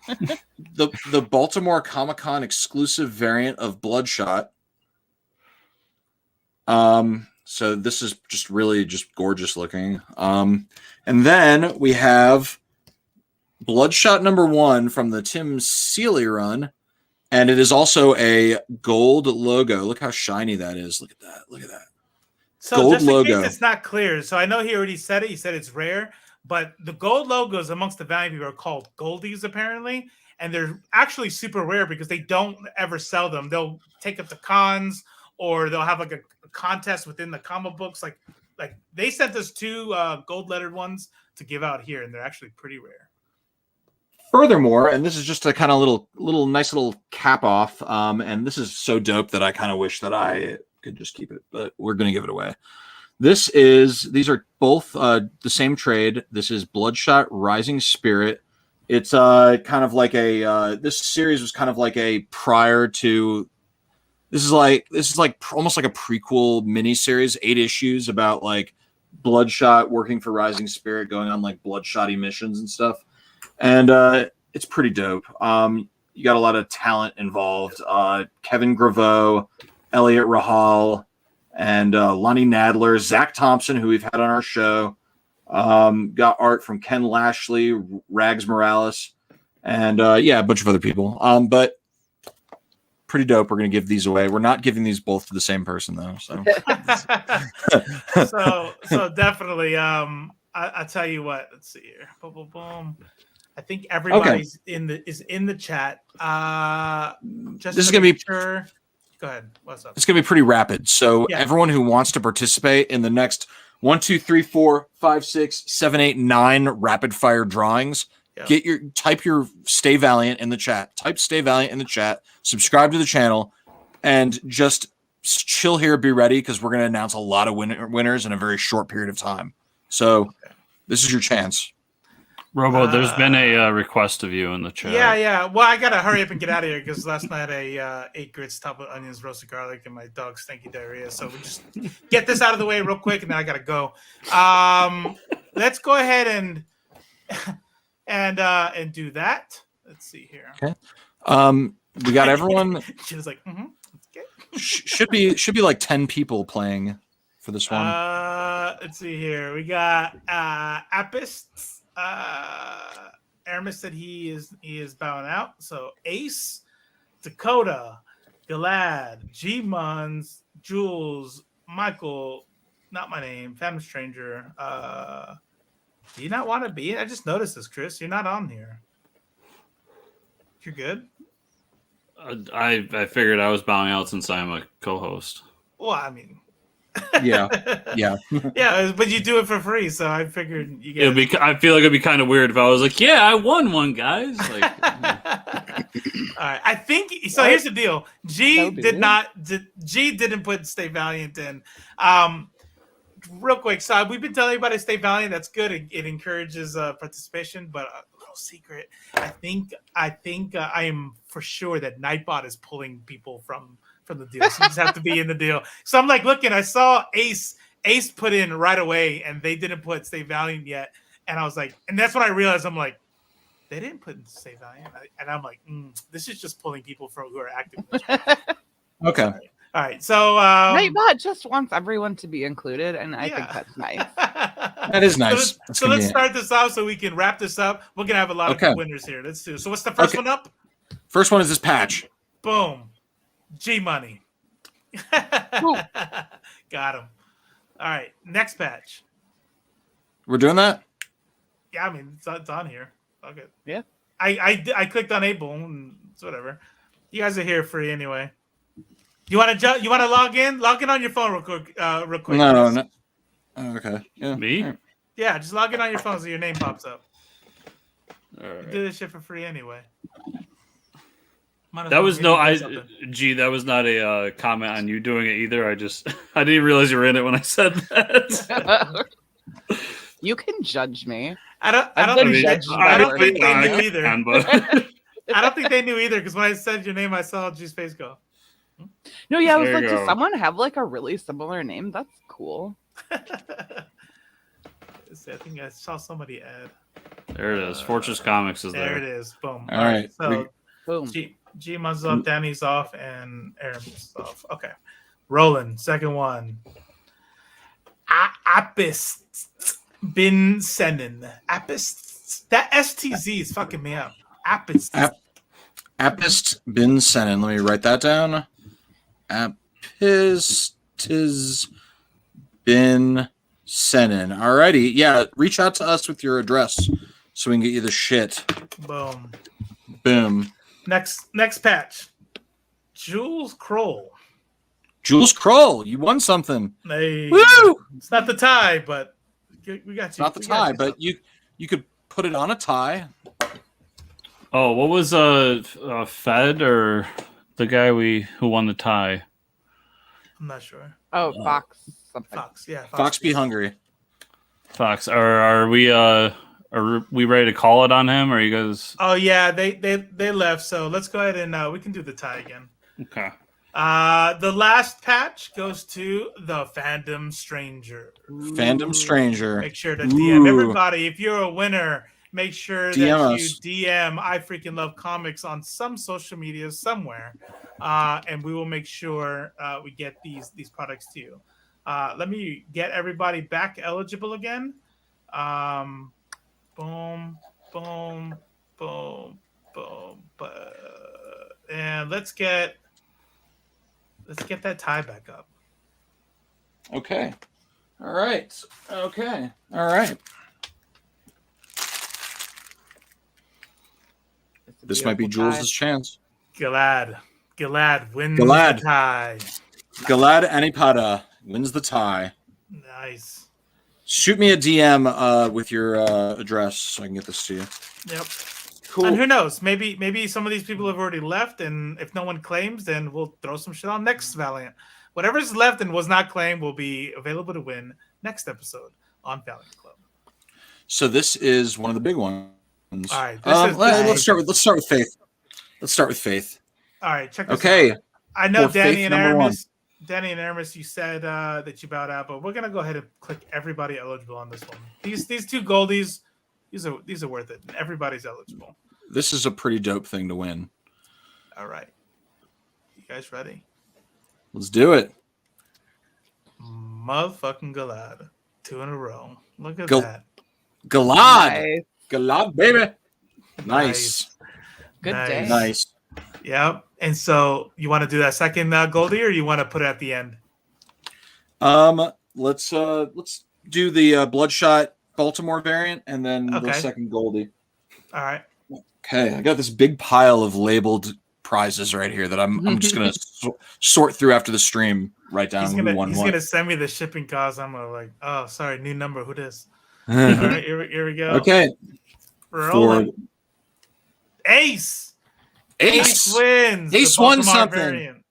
the Baltimore Comic-Con exclusive variant of Bloodshot. So this is just really just gorgeous looking. And then we have Bloodshot #1 from the Tim Seeley run, and it is also a gold logo. Look how shiny that is. Look at that. Look at that. So Gold just in logo. case it's not clear, so I know he already said it. He said it's rare, but the gold logos amongst the Valiant people are called Goldies apparently, and they're actually super rare because they don't ever sell them. They'll take up to cons, or they'll have like a contest within the comic books. Like they sent us 2 gold lettered ones to give out here, and they're actually pretty rare. Furthermore, and this is just a kind of little nice little cap off, and this is so dope that I kind of wish that I could just keep it, but we're going to give it away. These are both the same trade. This is Bloodshot Rising Spirit. It's kind of like this series was kind of like a prior to. This is like almost like a prequel miniseries, 8 issues about like Bloodshot working for Rising Spirit, going on like Bloodshotty missions and stuff. And it's pretty dope. You got a lot of talent involved. Kevin Graveau, Elliot Rahal, and Lonnie Nadler, Zach Thompson, who we've had on our show. Got art from Ken Lashley, Rags Morales, and a bunch of other people. But pretty dope. We're going to give these away. We're not giving these both to the same person, though. So, so definitely. I tell you what. Let's see here. Boom, boom, boom. I think everybody's in the chat. Just this is to going to be. make sure. Go ahead. What's up? It's going to be pretty rapid. So Yeah. everyone who wants to participate in the next 1, 2, 3, 4, 5, 6, 7, 8, 9 rapid fire drawings. Yeah. Type your Stay Valiant in the chat. Type Stay Valiant in the chat. Subscribe to the channel, and just chill here. Be ready, because we're going to announce a lot of winners in a very short period of time. So this is your chance. Robo, there's been a request of you in the chat. Yeah. Well, I gotta hurry up and get out of here because last night I ate grits, top with onions, roasted garlic, and my dog's stinky diarrhea. So we just get this out of the way real quick, and then I gotta go. Let's go ahead and do that. Let's see here. Okay. We got everyone. She was like, okay. Should be like 10 people playing for this one. Let's see here. We got Apis. Aramis said he is bowing out. So Ace, Dakota, Galad, G-Mons, Jules, Michael, not my name, Phantom Stranger. Do you not want to be? I just noticed this, Chris. You're not on here. You're good. I figured I was bowing out since I'm a co-host. Well, I mean, yeah. but you do it for free, so I figured you get. I feel like it'd be kind of weird if I was like, "Yeah, I won one, guys." Like, all right, I think so. Here's the deal: G didn't put Stay Valiant in. Real quick, so we've been telling everybody to stay valiant. That's good. It encourages participation. But a little secret, I think I am for sure that Nightbot is pulling people from the deal. So you just have to be in the deal. So I'm like looking. I saw Ace put in right away, and they didn't put Stay Valiant yet. And I was like, and that's when I realized I'm like, they didn't put Stay Valiant. And I'm like, this is just pulling people from who are active. Okay. All right, so Nightbot just wants everyone to be included, and I think that's nice. That is nice. So let's start this off so we can wrap this up. We're gonna have a lot of winners here. Let's do. So what's the first one up? First one is this patch. Boom, G Money. Got him. All right, next patch. We're doing that. Yeah, I mean it's on here. Okay. Yeah. I clicked on Able and it's whatever. You guys are here free anyway. You want to log in? Log in on your phone real quick. No. Oh, okay. Yeah. Me? Right. Yeah, just log in on your phone so your name pops up. All right. You do this shit for free anyway. That was not a comment on you doing it either. I didn't even realize you were in it when I said that. You can judge me. I don't think they knew either. I don't think they knew either because when I said your name, I saw G's face go. No, yeah, I was like, does someone have like a really similar name? That's cool. I think I saw somebody add. There it is. Fortress Comics is there. There it is. Boom. All right. So boom. G-Mon's off, Danny's off, and Aramis is off. Okay. Rolling. Second one. Apis bin Senin. Apis. That STZ is fucking me up. Apis. Apis bin Senin. Let me write that down. Apis bin Senin. Alrighty. Yeah, reach out to us with your address so we can get you the shit. Boom. Boom. Next patch. Jules Kroll. Jules Kroll, you won something. Hey, woo! It's not the tie, but we got you. It's not the tie, but you could put it on a tie. Oh, what was Fed or the guy who won the tie? I'm not sure. Oh, Fox. Something. Fox, yeah. Fox be hungry. Fox, are we ready to call it on him? Or are you guys? Oh yeah, they left. So let's go ahead and we can do the tie again. Okay. The last patch goes to the Fandom Stranger. Fandom Stranger. Make sure to DM everybody. If you're a winner, make sure that you DM I Freaking Love Comics on some social media somewhere, and we will make sure we get these products to you. Let me get everybody back eligible again. Boom, boom, boom, boom. And let's get that tie back up. Okay. All right. Okay. All right. This might be Jules' chance. Galad wins the tie. Galad Anipada wins the tie. Nice. Shoot me a DM with your address so I can get this to you. Yep. Cool. And who knows? Maybe some of these people have already left, and if no one claims, then we'll throw some shit on next Valiant. Whatever's left and was not claimed will be available to win next episode on Valiant Club. So this is one of the big ones. All right, this let's start with Faith. Let's start with Faith. All right, check this Okay. out. I know For Danny Faith and number one. Aramis. Danny and Aramis, you said that you bowed out, but we're gonna go ahead and click everybody eligible on this one. These two goldies, these are worth it. Everybody's eligible. This is a pretty dope thing to win. All right, you guys ready? Let's do it. Motherfucking Galad, 2 in a row. Look at Gal- that. Galad. Nice. Galad, baby. Nice. Good day. Nice. Yep. And so you want to do that second Goldie, or you want to put it at the end? Let's do the Bloodshot Baltimore variant and then the Okay. second Goldie. All right. Okay, I got this big pile of labeled prizes right here that I'm just gonna sort through after the stream. Write down He's who won what. gonna send me the shipping cost. I'm gonna like, oh, sorry, new number. Who this? All right, here we go. Okay, Rolling. Ace wins. Ace the won Baltimore something. variant.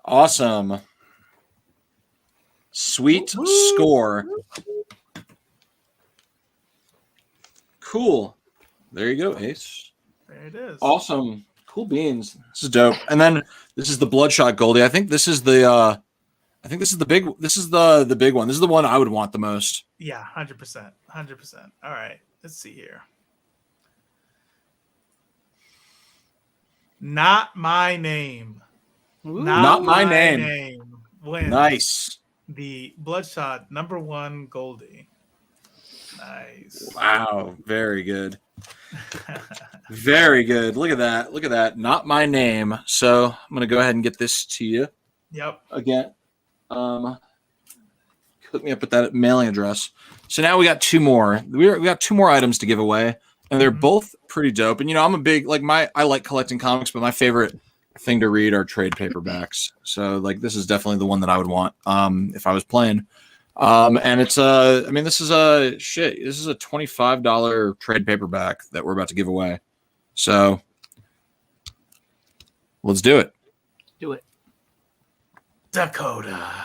Awesome. Sweet Woo-hoo. score. Cool. There you go, Ace. There it is. Awesome. Cool beans. This is dope. And then this is the Bloodshot Goldie. I think this is the big one. This is the one I would want the most. Yeah, 100%. 100%. All right. Let's see here. Not my name. Ooh. Not my name. Wins Nice. the Bloodshot #1 Goldie. Nice. Wow. Very good. Very good. Look at that. Look at that. Not my name. So I'm going to go ahead and get this to you Yep. again. Hook me up with that mailing address. So now we got two more. We got two more items to give away, and they're both pretty dope. And I'm a big I like collecting comics, but my favorite thing to read are trade paperbacks. So this is definitely the one that I would want if I was playing. And it's this is a $25 trade paperback that we're about to give away. So let's do it. Do it. Dakota.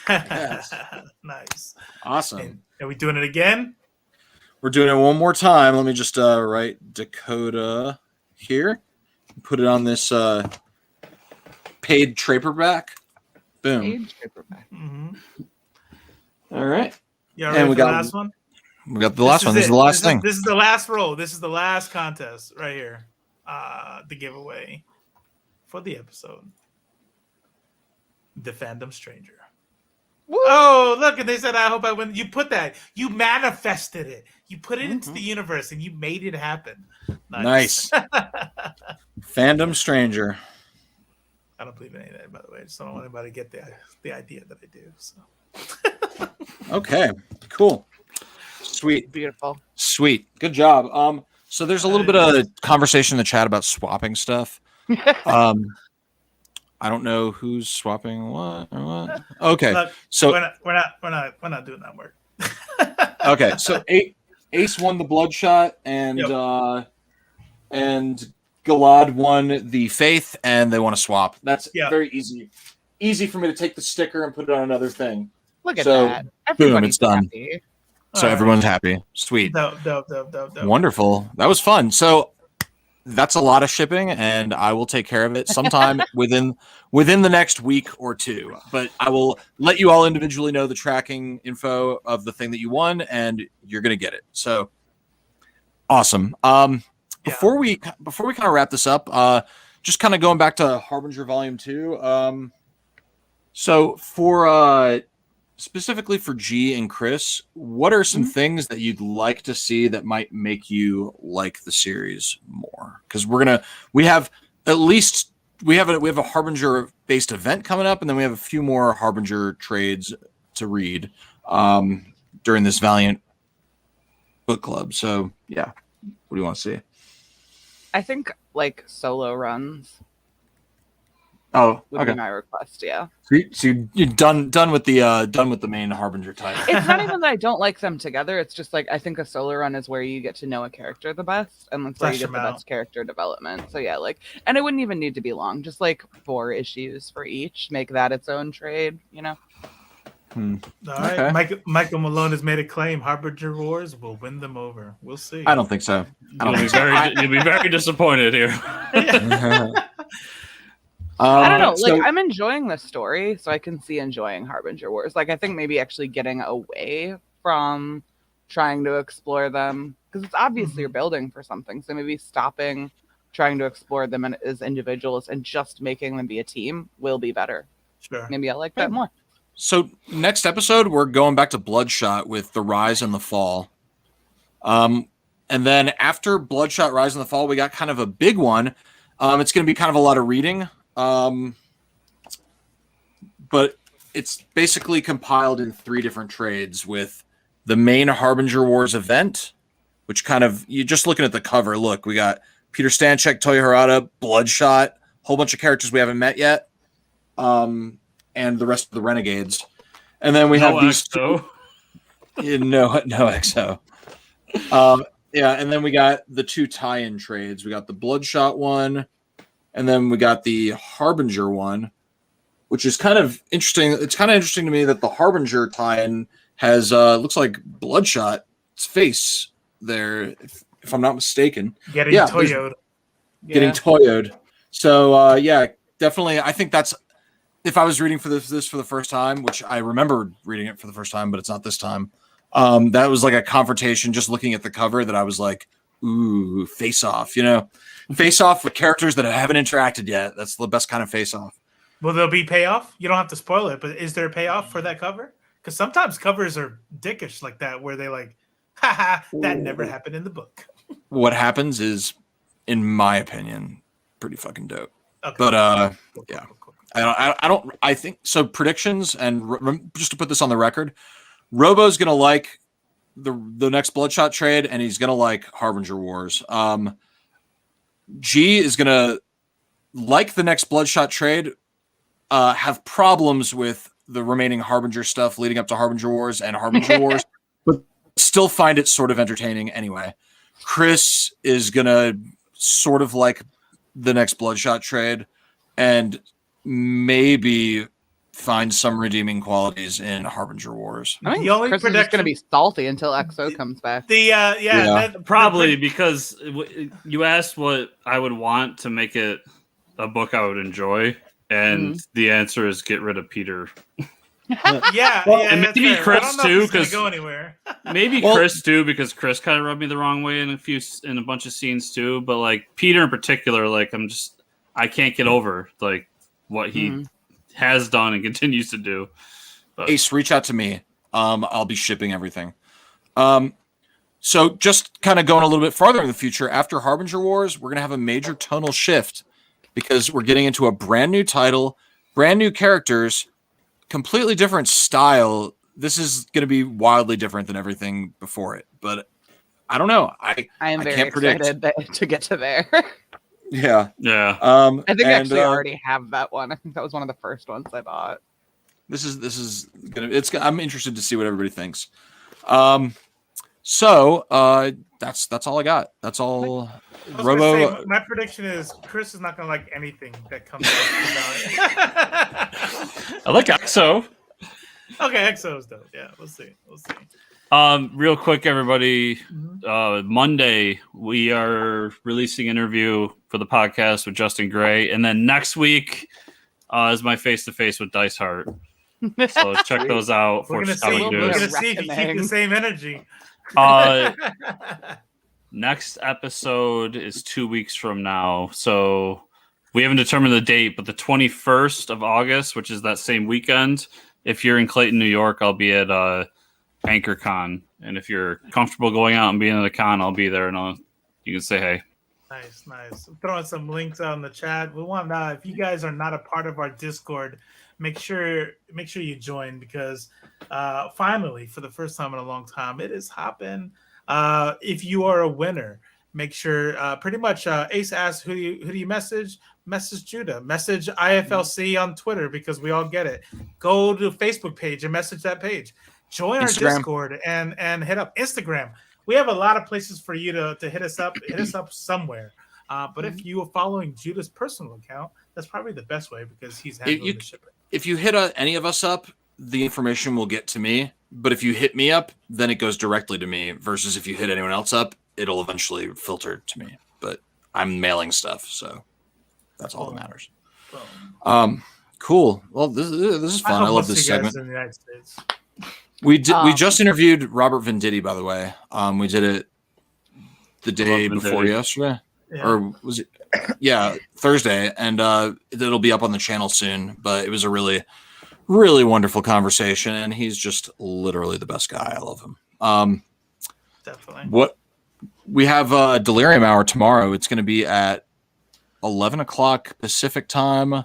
Yes. Nice. Awesome. And are we doing it again? We're doing it one more time. Let me just write Dakota here. Put it on this paid paperback. Boom. Age paperback. Mm-hmm. All right. You all ready for the last one? We got the last one. This is it. the last thing. This is the last roll. This is the last contest right here. The giveaway for the episode. The Fandom Stranger. Woo! Oh, look, and they said, I hope I win. You put that. You manifested it. You put it into the universe and you made it happen. Nice. Fandom Stranger. I don't believe in any of that, by the way. I just don't want anybody to get the idea that I do. So. Okay. Cool. Sweet. Beautiful. Sweet. Good job. So there's a little bit of conversation in the chat about swapping stuff. I don't know who's swapping what or what. Okay. Look, So we're not doing that work. okay. So Ace won the Bloodshot and Yep. and Galad won the Faith, and they want to swap. That's Yeah. very easy. Easy for me to take the sticker and put it on another thing. Look at So, that. boom, Everybody's it's done. happy. So All right. everyone's happy. Sweet. Dope. Wonderful. That was fun. So that's a lot of shipping, and I will take care of it sometime within the next week or two. But I will let you all individually know the tracking info of the thing that you won, and you're gonna get it. So awesome. Before we kind of wrap this up, just kind of going back to Harbinger Volume 2. So for specifically for G and Chris, what are some things that you'd like to see that might make you like the series more? Because we have a Harbinger based event coming up, and then we have a few more Harbinger trades to read during this Valiant book club. So yeah, what do you want to see? I think solo runs Oh, would okay. be my request. Yeah. So you're done with the main Harbinger type. It's not even that I don't like them together. It's just I think a solo run is where you get to know a character the best, and that's where you Flesh get the them out. best character development. So yeah, and it wouldn't even need to be long. Just 4 issues for each. Make that its own trade. All right, Okay. Michael Malone has made a claim. Harbinger Wars will win them over. We'll see. I don't think so. You'll be very disappointed here. I don't know. So, I'm enjoying the story, so I can see enjoying Harbinger Wars. I think maybe actually getting away from trying to explore them, because it's obviously you're building for something. So maybe stopping trying to explore them as individuals and just making them be a team will be better. Sure. Maybe I like that more. So next episode, we're going back to Bloodshot with the Rise and the Fall. And then after Bloodshot, Rise and the Fall, we got kind of a big one. It's going to be kind of a lot of reading. But it's basically compiled in 3 different trades with the main Harbinger Wars event, which kind of, you're just looking at the cover. Look, we got Peter Stanchek, Toya Harada, Bloodshot, whole bunch of characters we haven't met yet. And the rest of the Renegades. And then we have these XO. No XO. And then we got the 2 tie-in trades. We got the Bloodshot one, and then we got the Harbinger one, which is kind of interesting. It's kind of interesting to me that the Harbinger tie-in has looks like Bloodshot's face there, if I'm not mistaken. Getting toyoed. Getting toyoed. So definitely. I think that's, if I was reading for this for the first time, which I remember reading it for the first time, but it's not this time. That was like a confrontation. Just looking at the cover, that I was like, "Ooh, face off!" Face off with characters that haven't interacted yet. That's the best kind of face off. Will there be payoff? You don't have to spoil it, but is there a payoff for that cover? Because sometimes covers are dickish like that, where they like, haha, that never happened in the book. What happens is, in my opinion, pretty fucking dope. Okay. But Cool. I think so. Predictions, and just to put this on the record, Robo's gonna like the next Bloodshot trade, and he's gonna like Harbinger Wars. G is gonna like the next Bloodshot trade, have problems with the remaining Harbinger stuff leading up to Harbinger Wars and Harbinger Wars, but still find it sort of entertaining anyway. Chris is gonna sort of like the next Bloodshot trade, and maybe find some redeeming qualities in Harbinger Wars. I think The only Chris is just going to be salty until XO comes back. Probably because you asked what I would want to make it a book I would enjoy, and the answer is get rid of Peter. And maybe Chris too, because go anywhere. Chris too, because Chris kind of rubbed me the wrong way in a bunch of scenes too. But like Peter in particular, like I can't get over like what he has done and continues to do. But Ace, reach out to me. I'll be shipping everything. So just kind of going a little bit farther in the future, after Harbinger Wars, we're going to have a major tonal shift because we're getting into a brand new title, brand new characters, completely different style. This is going to be wildly different than everything before it, but I don't know. I am very can't excited to get to there. Yeah. I think I actually already have that one. I think that was one of the first ones I bought. This is I'm interested to see what everybody thinks. So that's all I got. That's all. Robo. My prediction is Chris is not gonna like anything that comes out about it. I like XO. Okay, XO is dope. Yeah, we'll see. Real quick, everybody. Monday we are releasing an interview for the podcast with Justin Gray, and then next week is my face-to-face with Dysart. So check those out. We're gonna see if you keep the same energy. Next episode is 2 weeks from now, so we haven't determined the date, but the 21st of August, which is that same weekend. If you're in Clayton, New York, I'll be at AnchorCon, and if you're comfortable going out and being at a con, I'll be there, and you can say hey. Nice. I'm throwing some links out in the chat. We want if you guys are not a part of our Discord, make sure you join, because finally, for the first time in a long time, it is hopping. If you are a winner, make sure pretty much Ace asks who do you message? Message Judah. Message IFLC on Twitter, because we all get it. Go to the Facebook page and message that page. Join our Discord and hit up Instagram. We have a lot of places for you to hit us up. Hit us up somewhere. But if you are following Judah's personal account, that's probably the best way, because he's handling the shipping. If you hit any of us up, the information will get to me. But if you hit me up, then it goes directly to me. Versus if you hit anyone else up, it'll eventually filter to me. But I'm mailing stuff, so that's all that matters. Cool. Well, this is fun. I love this segment. In the United States. We just interviewed Robert Venditti, by the way. We did it the day before yesterday, or was it? Yeah, Thursday, and it'll be up on the channel soon. But it was a really, really wonderful conversation, and he's just literally the best guy. I love him. Definitely. What we have Delirium Hour tomorrow. It's going to be at 11 o'clock Pacific time.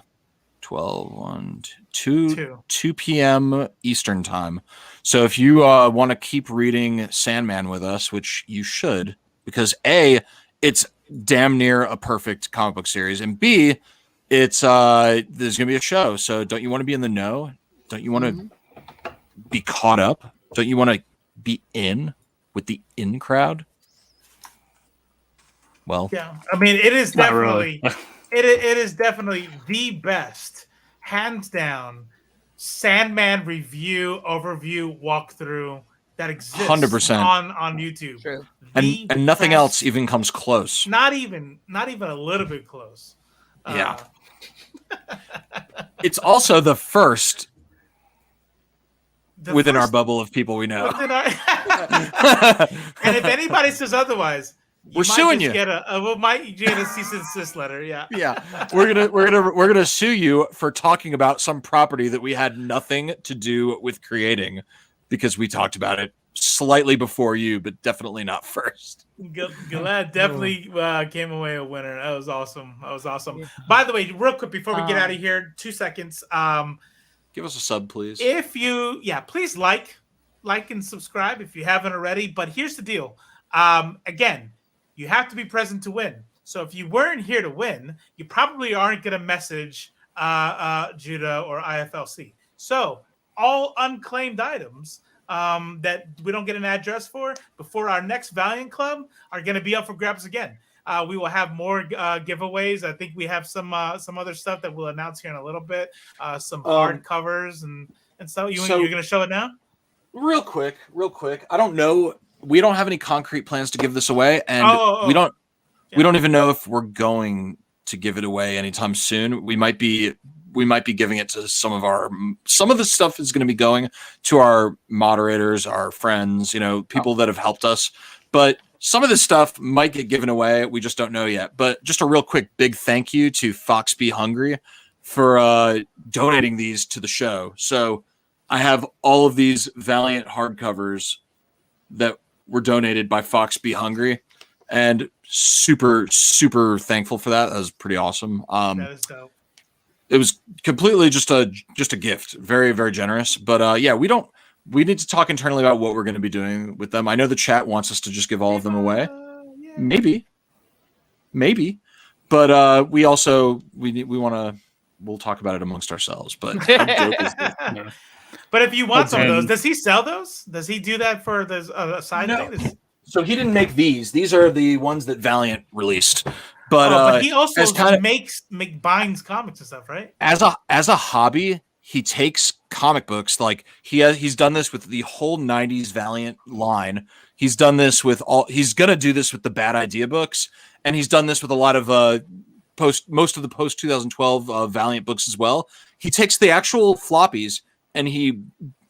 2 p.m. Eastern time. So if you want to keep reading Sandman with us, which you should, because A, it's damn near a perfect comic book series, and B, it's there's gonna be a show. So don't you want to be in the know? Don't you want to be caught up? Don't you want to be in with the in crowd? Well, yeah. I mean, it is Not definitely really. it is definitely the best, hands down, Sandman review, overview, walkthrough that exists 100%. on YouTube. True. And nothing else even comes close. Not even a little bit close. Yeah. It's also the first within our bubble of people we know. And if anybody says otherwise, We're suing you. We might get a cease and desist letter. Yeah. Yeah, we're gonna sue you for talking about some property that we had nothing to do with creating, because we talked about it slightly before you, but definitely not first. Gilad definitely came away a winner. That was awesome. Yeah. By the way, real quick before we get out of here, 2 seconds. Give us a sub, please. If you, please like and subscribe if you haven't already. But here's the deal. Again, you have to be present to win. So if you weren't here to win, you probably aren't going to message Judah or IFLC. So all unclaimed items that we don't get an address for before our next Valiant Club are going to be up for grabs again. We will have more giveaways. I think we have some other stuff that we'll announce here in a little bit. Some hard covers and stuff. You're going to show it now? Real quick. I don't know. We don't have any concrete plans to give this away, and we don't even know if we're going to give it away anytime soon. We might be giving it to some of the stuff is going to be going to our moderators, our friends, people that have helped us. But some of this stuff might get given away. We just don't know yet. But just a real quick big thank you to Fox Be Hungry for donating these to the show. So I have all of these Valiant hardcovers that were donated by Fox Be Hungry, and super, super thankful for that. That was pretty awesome. That is dope. It was completely just a gift. Very, very generous. But we need to talk internally about what we're going to be doing with them. I know the chat wants us to just give all of them away. Maybe. But we want to, we'll talk about it amongst ourselves. But how dope is this? But if you want some of those, does he sell those? Does he do that for the side thing? So he didn't make these. These are the ones that Valiant released. But he also binds comics and stuff, right? As a hobby, he takes comic books. Like he's done this with the whole 90s Valiant line. He's done this with he's gonna do this with the Bad Idea books, and he's done this with a lot of most of the post 2012 Valiant books as well. He takes the actual floppies and he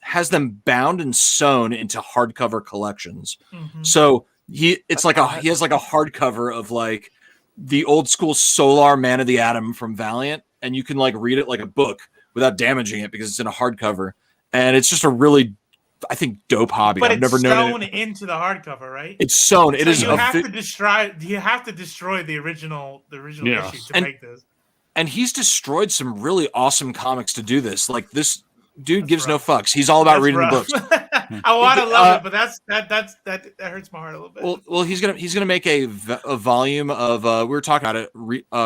has them bound and sewn into hardcover collections. Mm-hmm. So he has like a hardcover of like the old school Solar Man of the Atom from Valiant, and you can like read it like a book without damaging it because it's in a hardcover, and it's just a really, I think, dope hobby. But I've never known sewn into the hardcover, right? It's sewn. It is. You have to destroy the original issue to make this. And he's destroyed some really awesome comics to do this. Like this dude gives no fucks. He's all about reading the books. I want to love it, but that hurts my heart a little bit. Well, he's gonna make a volume of. We were talking about it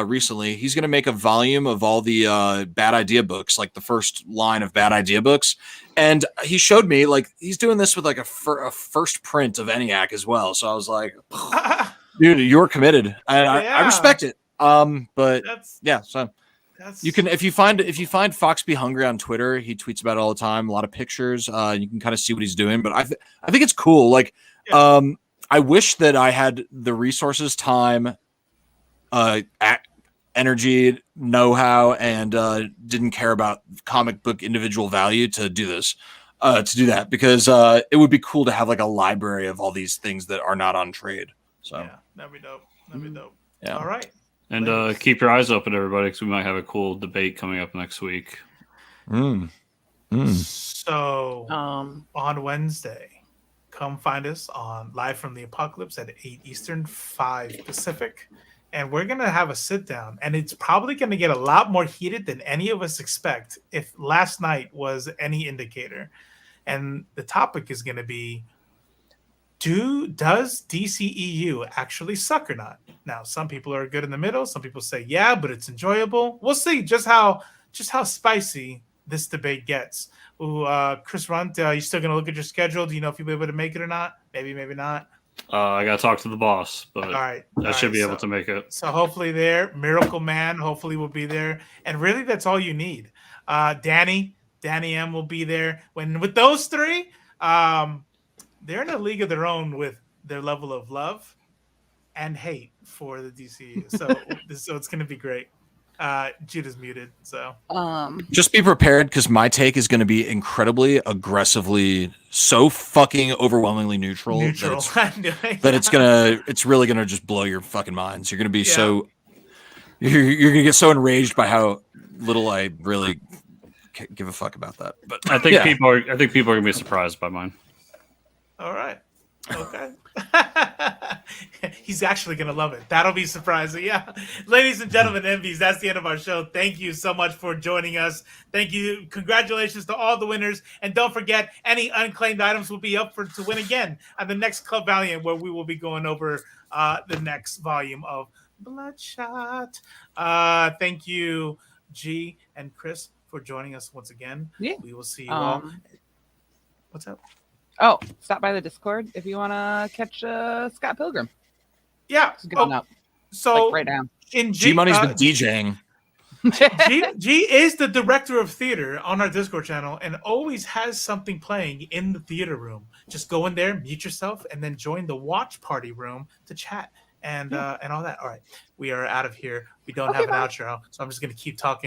recently. He's gonna make a volume of all the Bad Idea books, like the first line of Bad Idea books. And he showed me like he's doing this with like a first print of ENIAC as well. So I was like, dude, you're committed. I respect it. But so You can if you find Fox Be Hungry on Twitter, he tweets about it all the time. A lot of pictures. You can kind of see what he's doing. But I think it's cool. Like, I wish that I had the resources, time, energy, know-how, and didn't care about comic book individual value to do this. To do that, because it would be cool to have like a library of all these things that are not on trade. So yeah, that'd be dope. That'd be dope. Yeah. All right. And keep your eyes open, everybody, because we might have a cool debate coming up next week. So on Wednesday, come find us on Live from the Apocalypse at 8 Eastern, 5 Pacific. And we're going to have a sit down. And it's probably going to get a lot more heated than any of us expect if last night was any indicator. And the topic is going to be, does DCEU actually suck or not? Now, some people are good in the middle. Some people say, yeah, but it's enjoyable. We'll see just how spicy this debate gets. Ooh, Chris Runt, you still going to look at your schedule? Do you know if you'll be able to make it or not? Maybe not. I got to talk to the boss, but I should be able to make it. So hopefully there, Miracle Man, hopefully will be there. And really, that's all you need. Danny M will be there. With those three, they're in a league of their own with their level of love and hate for the DCU. So it's going to be great. Judah's muted, so just be prepared, because my take is going to be incredibly aggressively, so fucking overwhelmingly neutral. That it's really gonna just blow your fucking minds. You're gonna be you're gonna get so enraged by how little I really give a fuck about that. But I think people are gonna be surprised by mine. All right. Okay. He's actually going to love it. That'll be surprising. Yeah. Ladies and gentlemen, MVs, that's the end of our show. Thank you so much for joining us. Thank you. Congratulations to all the winners. And don't forget, any unclaimed items will be up to win again at the next Club Valiant, where we will be going over the next volume of Bloodshot. Thank you, G and Chris, for joining us once again. Yeah. We will see you all. What's up? Oh, stop by the Discord if you want to catch Scott Pilgrim. Yeah. So right now, G Money's been DJing. G is the director of theater on our Discord channel and always has something playing in the theater room. Just go in there, mute yourself, and then join the watch party room to chat and all that. All right, we are out of here. We don't have an outro, so I'm just going to keep talking.